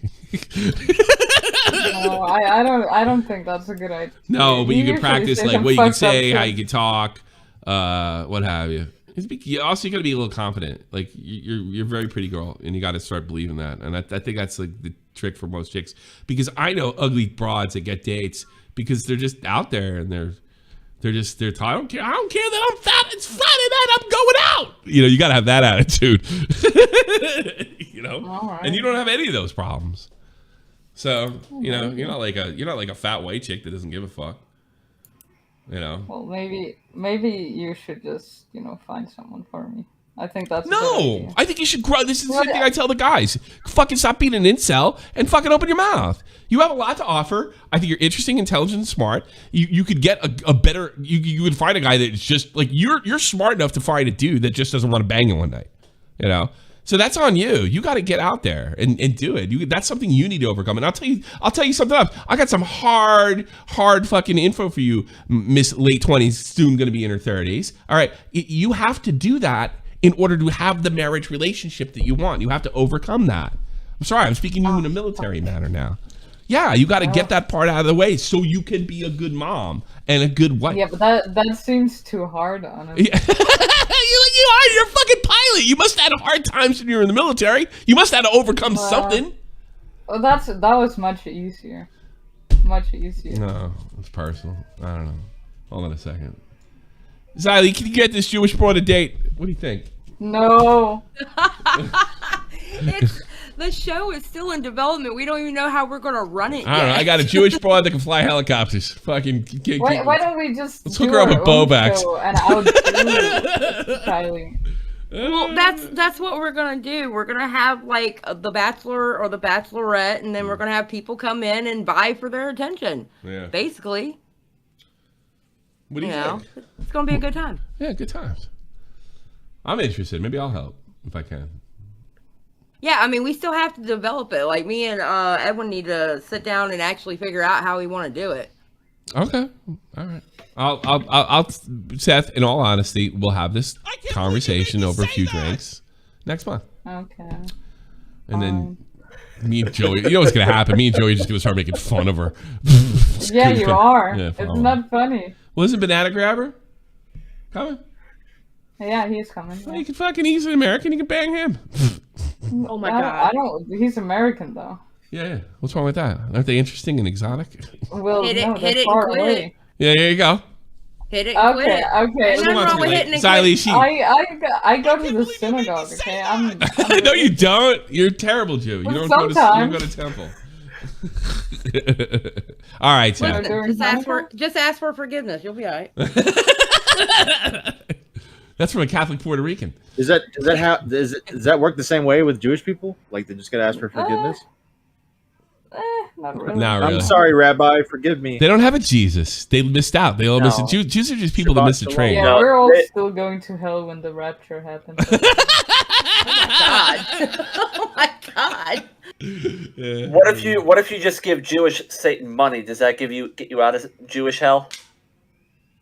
No, I don't think that's a good idea. No, but you can practice like what you can say, how you can talk, what have you. Also, you got to be a little confident. Like you're a very pretty girl, and you got to start believing that. And I think that's like the trick for most chicks, because I know ugly broads that get dates because they're just out there and they're I don't care that I'm fat. It's Friday night. I'm going out. You know, you got to have that attitude. You know, right. And you don't have any of those problems. So you know, you're not like a fat white chick that doesn't give a fuck. You know. Well, maybe you should just find someone for me. I think that's no. I think you should grow. This is the same thing I tell the guys. Fucking stop being an incel and fucking open your mouth. You have a lot to offer. I think you're interesting, intelligent, and smart. You could get a better. You would find a guy that's just like you're smart enough to find a dude that just doesn't want to bang you one night. You know. So that's on you. You got to get out there and do it. That's something you need to overcome. And I'll tell you something else. I got some hard fucking info for you, Miss late 20s, soon going to be in her 30s. All right, you have to do that in order to have the marriage relationship that you want. You have to overcome that. I'm sorry, I'm speaking to you in a military manner now. Yeah, you got to get that part out of the way so you can be a good mom and a good wife. Yeah, but that seems too hard on him. Yeah. You're a fucking pilot. You must have had hard times when you were in the military. You must have had to overcome something. Well, that was much easier. Much easier. No, it's personal. I don't know. Hold on a second. Xylie, can you get this Jewish broad a date? What do you think? No. The show is still in development. We don't even know how we're going to run it I don't know. I got a Jewish broad that can fly helicopters. Fucking. Why don't we just let's hook her up with Bowbacks. And outdo Xylie? Well, that's what we're gonna do. We're gonna have like the Bachelor or the Bachelorette, and then we're gonna have people come in and vie for their attention. Yeah. Basically. What do you think? It's gonna be a good time. Yeah, good times. I'm interested. Maybe I'll help if I can. Yeah, I mean, we still have to develop it. Like me and Edwin need to sit down and actually figure out how we want to do it. Okay. All right. I'll Seth, in all honesty, we'll have this conversation over a few drinks next month. Okay. And then me and Joey, you know what's going to happen? Me and Joey are just going to start making fun of her. Yeah, you are. Yeah, it's not funny. Well, isn't Banana Grabber coming? Yeah, he's coming. Well, he's an American. You can bang him. Oh my God. He's American though. Yeah. What's wrong with that? Aren't they interesting and exotic? Well, hit it and quit it. Yeah, there you go. Hit it and quit it. Okay. There's nothing wrong with hitting and Xylie, quitting. I go to the synagogue, okay? No, you don't. You're a terrible Jew. You don't go to temple. All right, Seth. Just ask for forgiveness. You'll be all right. That's from a Catholic Puerto Rican. Does that work the same way with Jewish people? Like they just gotta ask for forgiveness? Not really. Not really. I'm sorry, Rabbi. Forgive me. They don't have a Jesus. They missed out. They all missed it. Jews are just people that missed the train. Yeah, we're all still going to hell when the rapture happens. Oh my God. Oh my God. Yeah. What if you just give Jewish Satan money? Does that get you out of Jewish hell?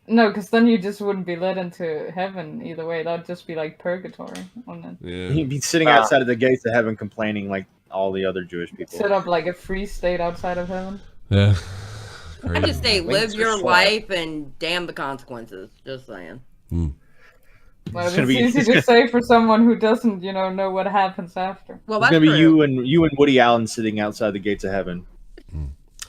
No, because then you just wouldn't be led into heaven either way. That'd just be like purgatory, wouldn't it? Yeah. He'd be sitting outside of the gates of heaven complaining like all the other Jewish people. Set up like a free state outside of heaven. Yeah. I just say live your life and damn the consequences. Just saying. Well, it's easy to say for someone who doesn't, know what happens after. Well, it's that's gonna be true. you and Woody Allen sitting outside the gates of heaven.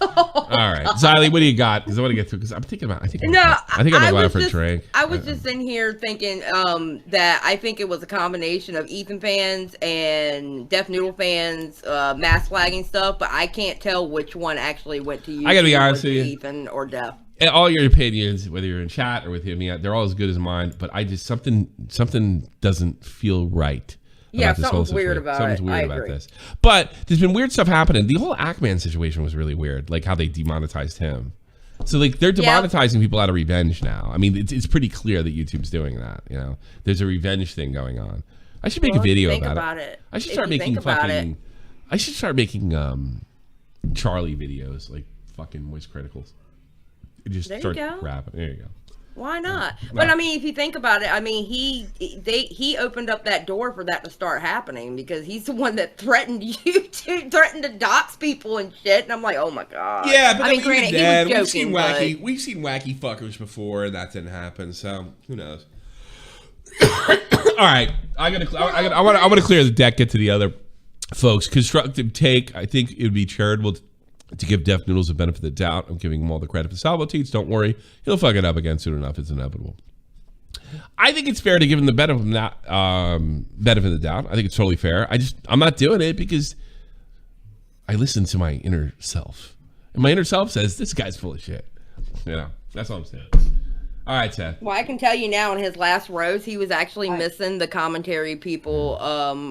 All right, Xylie, what do you got? Because I want to get through. Because I'm thinking about. I think I'm gonna go out for a drink. I was just in here thinking that I think it was a combination of Ethan fans and Def Noodle fans, mass flagging stuff, but I can't tell which one actually went to you. I gotta be honest with you, Ethan or Def. And all your opinions, whether you're in chat or with me, they're all as good as mine. But I just something doesn't feel right. Yeah, something's weird about it. Something's weird about this. But there's been weird stuff happening. The whole Ackman situation was really weird, like how they demonetized him. So like they're demonetizing people out of revenge now. I mean, it's pretty clear that YouTube's doing that. There's a revenge thing going on. I should make a video about it. I should start making fucking. I should start making Charlie videos, like fucking Moist Criticals. Just start rapping. There you go. Why not? But I mean, if you think about it, I mean, he opened up that door for that to start happening because he's the one that threatened to dox people and shit. And I'm like, oh my God. Yeah, but I mean, granted, he was joking. We've seen wacky fuckers before, and that didn't happen. So who knows? All right, I want to clear the deck. Get to the other folks. Constructive take. I think it would be charitable to give Def Noodles the benefit of the doubt. I'm giving him all the credit for Salvo Teats. Don't worry. He'll fuck it up again soon enough. It's inevitable. I think it's fair to give him the benefit of the doubt. I think it's totally fair. I'm not doing it because I listen to my inner self. And my inner self says, this guy's full of shit. That's all I'm saying. All right, Seth. Well, I can tell you now in his last roast, he was actually missing the commentary people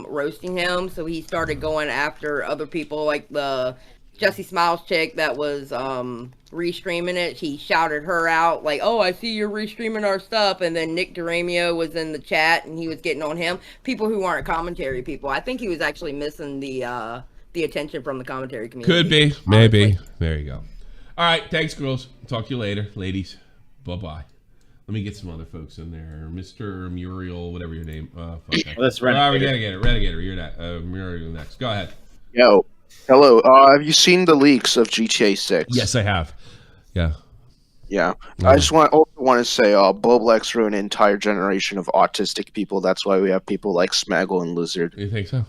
roasting him. So he started going after other people like the Jesse Smiles chick that was restreaming it. He shouted her out like, oh, I see you're restreaming our stuff. And then Nick Duramio was in the chat and he was getting on him. People who aren't commentary people. I think he was actually missing the attention from the commentary community. Could be. Maybe. There you go. All right. Thanks, girls. Talk to you later. Ladies, bye-bye. Let me get some other folks in there. Mr. Muriel, whatever your name. That's Renegade. Renegade. You're next. Muriel next. Go ahead. Yo. Hello. Have you seen the leaks of GTA 6? Yes, I have. Yeah. Yeah. I just want to say, Boblex ruined an entire generation of autistic people. That's why we have people like Smaggle and Lizard. You think so?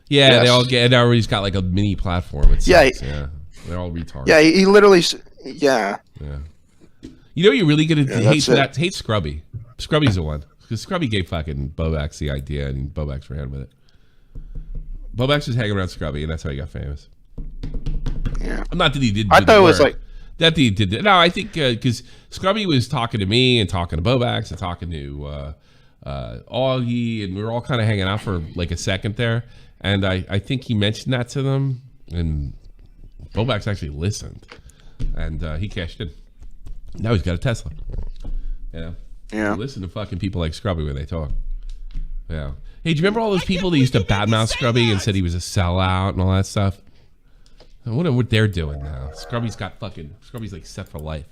Yeah, Yes. they all get. Everybody's got like a mini platform. It Yeah, sucks, yeah. They're all retards. Yeah, he literally. Yeah. Yeah. You know, you're really gonna hate that's it. that. Hate Scrubby. Scrubby's the one because Scrubby gave fucking Bobax the idea, and Bobax ran with it. Bobax was hanging around Scrubby, and that's how he got famous. Yeah. Not that he didn't. I do thought the it was work. like. That he did. No, I think because Scrubby was talking to me and talking to Bobax and talking to Augie, and we were all kind of hanging out for like a second there. And I think he mentioned that to them, and Bobax actually listened, and he cashed in. Now he's got a Tesla. You know? Yeah. Listen to fucking people like Scrubby when they talk. Yeah. Hey, do you remember all those people that used to badmouth Scrubby and said he was a sellout and all that stuff? I wonder what they're doing now. Scrubby's like set for life.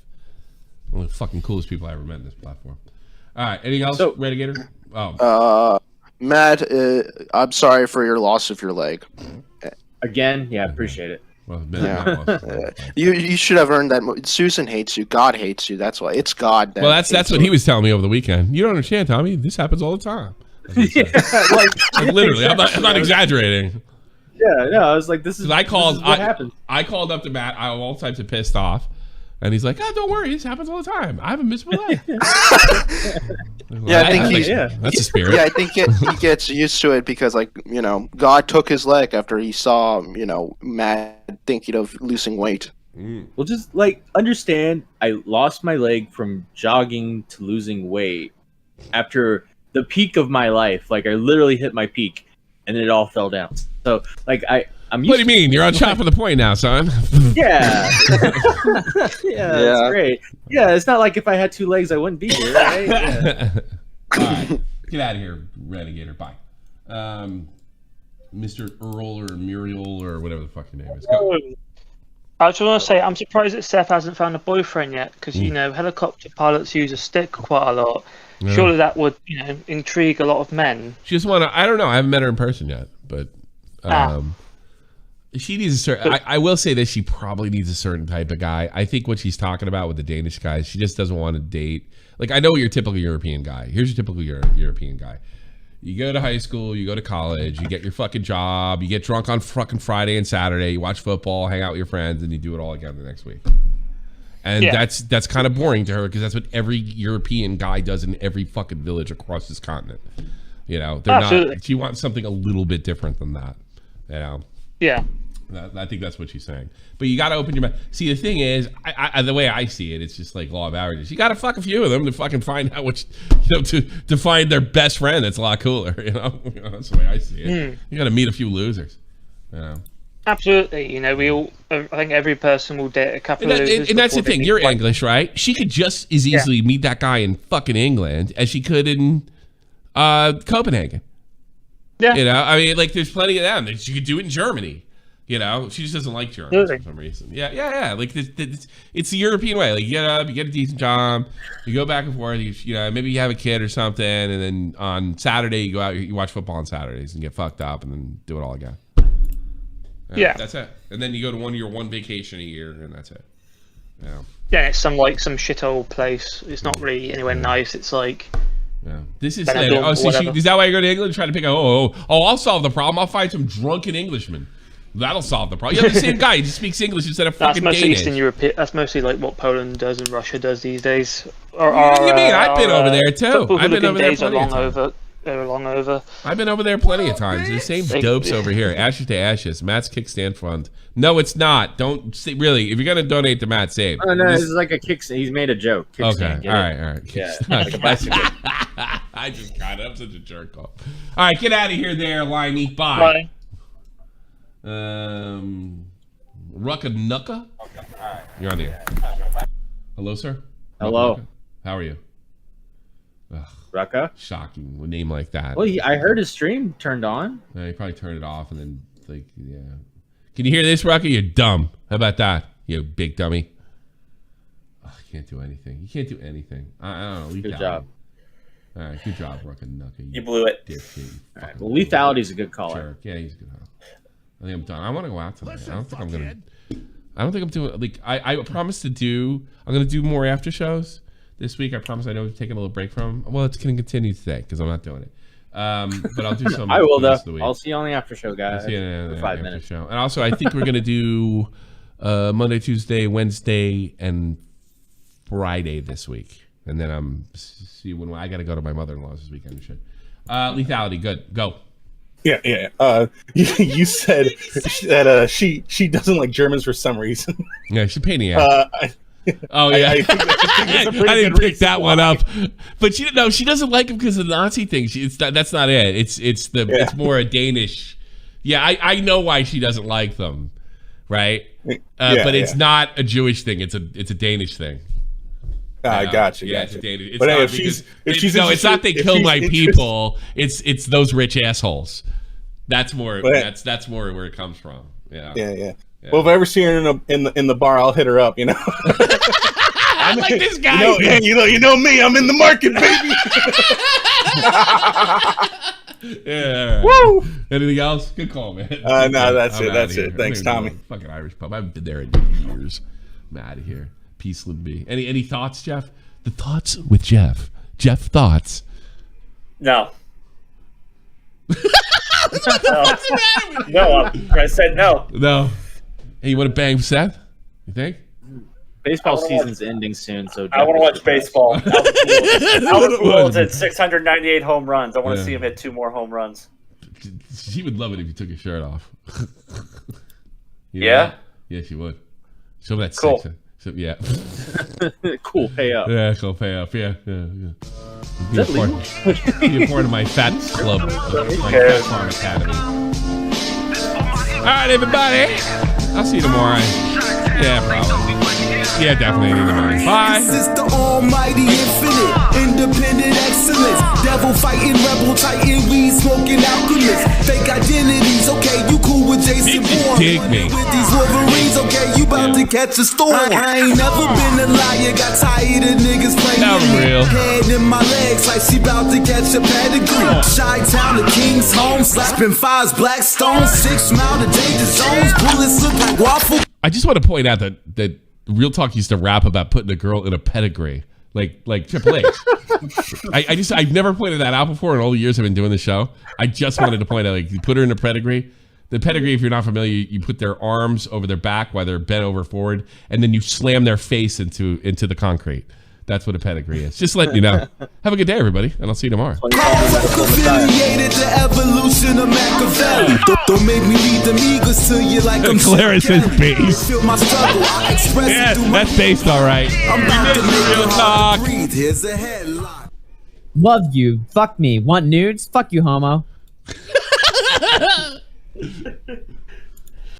One of the fucking coolest people I ever met in this platform. All right, anything else, Renegade? Matt, I'm sorry for your loss of your leg. Again, yeah, appreciate it. Well, you should have earned that. Susan hates you. God hates you. That's why. It's God. Well, that's what he was telling me over the weekend. You don't understand, Tommy. This happens all the time. Like literally, I'm not exaggerating. Yeah, no, I was like, this is what happened. I called up to Matt. I was all types of pissed off, and he's like, "Oh, don't worry, this happens all the time. I haven't missed my leg." Yeah, I think that's a spirit. Yeah, I think he gets used to it because, like, you know, God took his leg after he saw, you know, Matt thinking of losing weight. Well, just like understand, I lost my leg from jogging to losing weight after the peak of my life. Like, I literally hit my peak, and then it all fell down. So, like, I'm. What do you mean? You're on top of the point now, son. Yeah. Yeah, that's great. Yeah, it's not like if I had two legs, I wouldn't be here, right? Yeah. All right, get out of here, Renegator. Bye. Mr. Earl or Muriel or whatever the fuck your name is. Go. I just want to say I'm surprised that Seth hasn't found a boyfriend yet because you know helicopter pilots use a stick quite a lot. Yeah. Surely that would intrigue a lot of men. She just want to. I don't know. I haven't met her in person yet, but she needs a certain. I will say that she probably needs a certain type of guy. I think what she's talking about with the Danish guys, she just doesn't want to date. Like, I know your typical European guy. Here's your typical European guy. You go to high school, you go to college, you get your fucking job, you get drunk on fucking Friday and Saturday, you watch football, hang out with your friends, and you do it all again the next week. And that's kind of boring to her because that's what every European guy does in every fucking village across this continent. You know, they're not. She wants something a little bit different than that. You know. Yeah. I think that's what she's saying. But you got to open your mouth. See, the thing is, the way I see it, it's just like law of averages. You got to fuck a few of them to fucking find out which, to find their best friend. That's a lot cooler. You know, that's the way I see it. You got to meet a few losers. You know. Absolutely. You know, I think every person will date a couple of losers. And that's the thing. You're English, right? She could just as easily meet that guy in fucking England as she could in Copenhagen. Yeah. You know, I mean, like, there's plenty of them. She could do it in Germany. You know, she just doesn't like Germans for some reason. Yeah. Like, it's the European way. Like, you get up, you get a decent job, you go back and forth. You know, maybe you have a kid or something, and then on Saturday you go out, you watch football on Saturdays and get fucked up, and then do it all again. Yeah, that's it. And then you go to one vacation a year, and that's it. Yeah. Yeah, it's some shithole place. It's not really anywhere nice. It's like. Yeah. This is. Is that why you go to England? Try to pick out. I'll solve the problem. I'll find some drunken Englishman. That'll solve the problem. You have the same guy. He just speaks English instead of fucking Danish. That's mostly Eastern Europe. That's mostly like what Poland does and Russia does these days. What do you mean? I've been over there too. I've been over there plenty of times. They're long over. I've been over there plenty of times. The same dopes over here. Ashes to ashes. Matt's Kickstand Fund. No, it's not. Don't say, really. If you're gonna donate to Matt, save. Oh no, this is like a kickstand. He's made a joke. Kickstand, okay. All right. Yeah. I just got it. I'm such a jerk off. All right, get out of here, there, Limey. Bye. Rucka Nucka? You're on the air. Hello, sir? Hello. Rucka? How are you? Rucka? Shocking. A name like that. Well, I heard his stream turned on. He probably turned it off and then, Can you hear this, Rucka? You're dumb. How about that, you big dummy? Oh, you can't do anything. You can't do anything. I don't know. Good job. All right, good job, Rucka Nucka. You blew it. Dipshit. All right. Well, Lethality's a good caller. Sure. Yeah, he's a good caller. I think I'm done. I want to go out tonight. I don't think I'm doing like I promised to do. I'm gonna do more after shows this week. I promise. I know we've taken a little break from. Well, it's gonna continue today because I'm not doing it. But I'll do some. I will though. The I'll see you on the after show, guys. For 5 minutes. Show. And also, I think we're gonna do Monday, Tuesday, Wednesday, and Friday this week. And then see when I gotta go to my mother-in-law's this weekend and shit. Lethality, good. Go. Yeah. You said that she doesn't like Germans for some reason. Yeah, she's a pain in the ass. Oh yeah, I didn't pick that one up. But she doesn't like him because of the Nazi thing. That's not it. It's more a Danish. Yeah, I know why she doesn't like them, right? But it's not a Jewish thing. It's a Danish thing. I gotcha. Yeah, it's Danish. But if she's it's not they kill my people. It's those rich assholes. That's more. That's more where it comes from. Yeah. Well, if I ever see her in the bar, I'll hit her up. I like this guy. You know me. I'm in the market, baby. Yeah. Woo. Anything else? Good call, man. No, that's it. That's it. Thanks, Tommy. Fucking Irish pub. I've been there in years. I'm out of here. Peace would be. Any thoughts, Jeff? The thoughts with Jeff. Jeff thoughts. No. No. I said no. No. Hey, you want to bang Seth? You think? Baseball season's ending soon, so I want to watch baseball. Albert Pujols at 698 home runs. I want to see him hit 2 more home runs. She would love it if you took your shirt off. Yeah? Yeah, she would. Show that cool. Six. So, yeah. Cool payout. Yeah, cool payoff. Yeah. Is that legal? Be a part of my fat club, my Fat Farm Academy. All right, everybody. I'll see you tomorrow. Yeah, probably. Yeah, definitely tomorrow. Bye. This is the almighty infinite, independent excellence. Devil fighting, rebel titan, weed smoking alchemist. Fake identities, okay, you cool with Jason Bourne. Dig me. With these Wolverines, okay, you about to catch a storm. I ain't never been a liar, got tired of niggas playing Not me. real. Head in my legs like she about to catch a pedigree. Chi-town to King's home, slapping fives, black stones, 6 mile to danger zones, bullets look like waffle. I just want to point out that Real Talk used to rap about putting a girl in a pedigree, like Triple H. I've never pointed that out before in all the years I've been doing the show. I just wanted to point out, like, you put her in a pedigree. The pedigree, if you're not familiar, you put their arms over their back while they're bent over forward, and then you slam their face into the concrete. That's what a pedigree is. Just letting you know. Have a good day, everybody, and I'll see you tomorrow. Affiliated the evolution of Machiavelli. Don't make me lead the Migos to you like I'm Clarence is bass. Feel my struggle, I express Yeah, it through my that's based all right. I'm about to make Real it Talk. hard to breathe. Here's a headline. Love you. Fuck me. Want nudes? Fuck you, homo.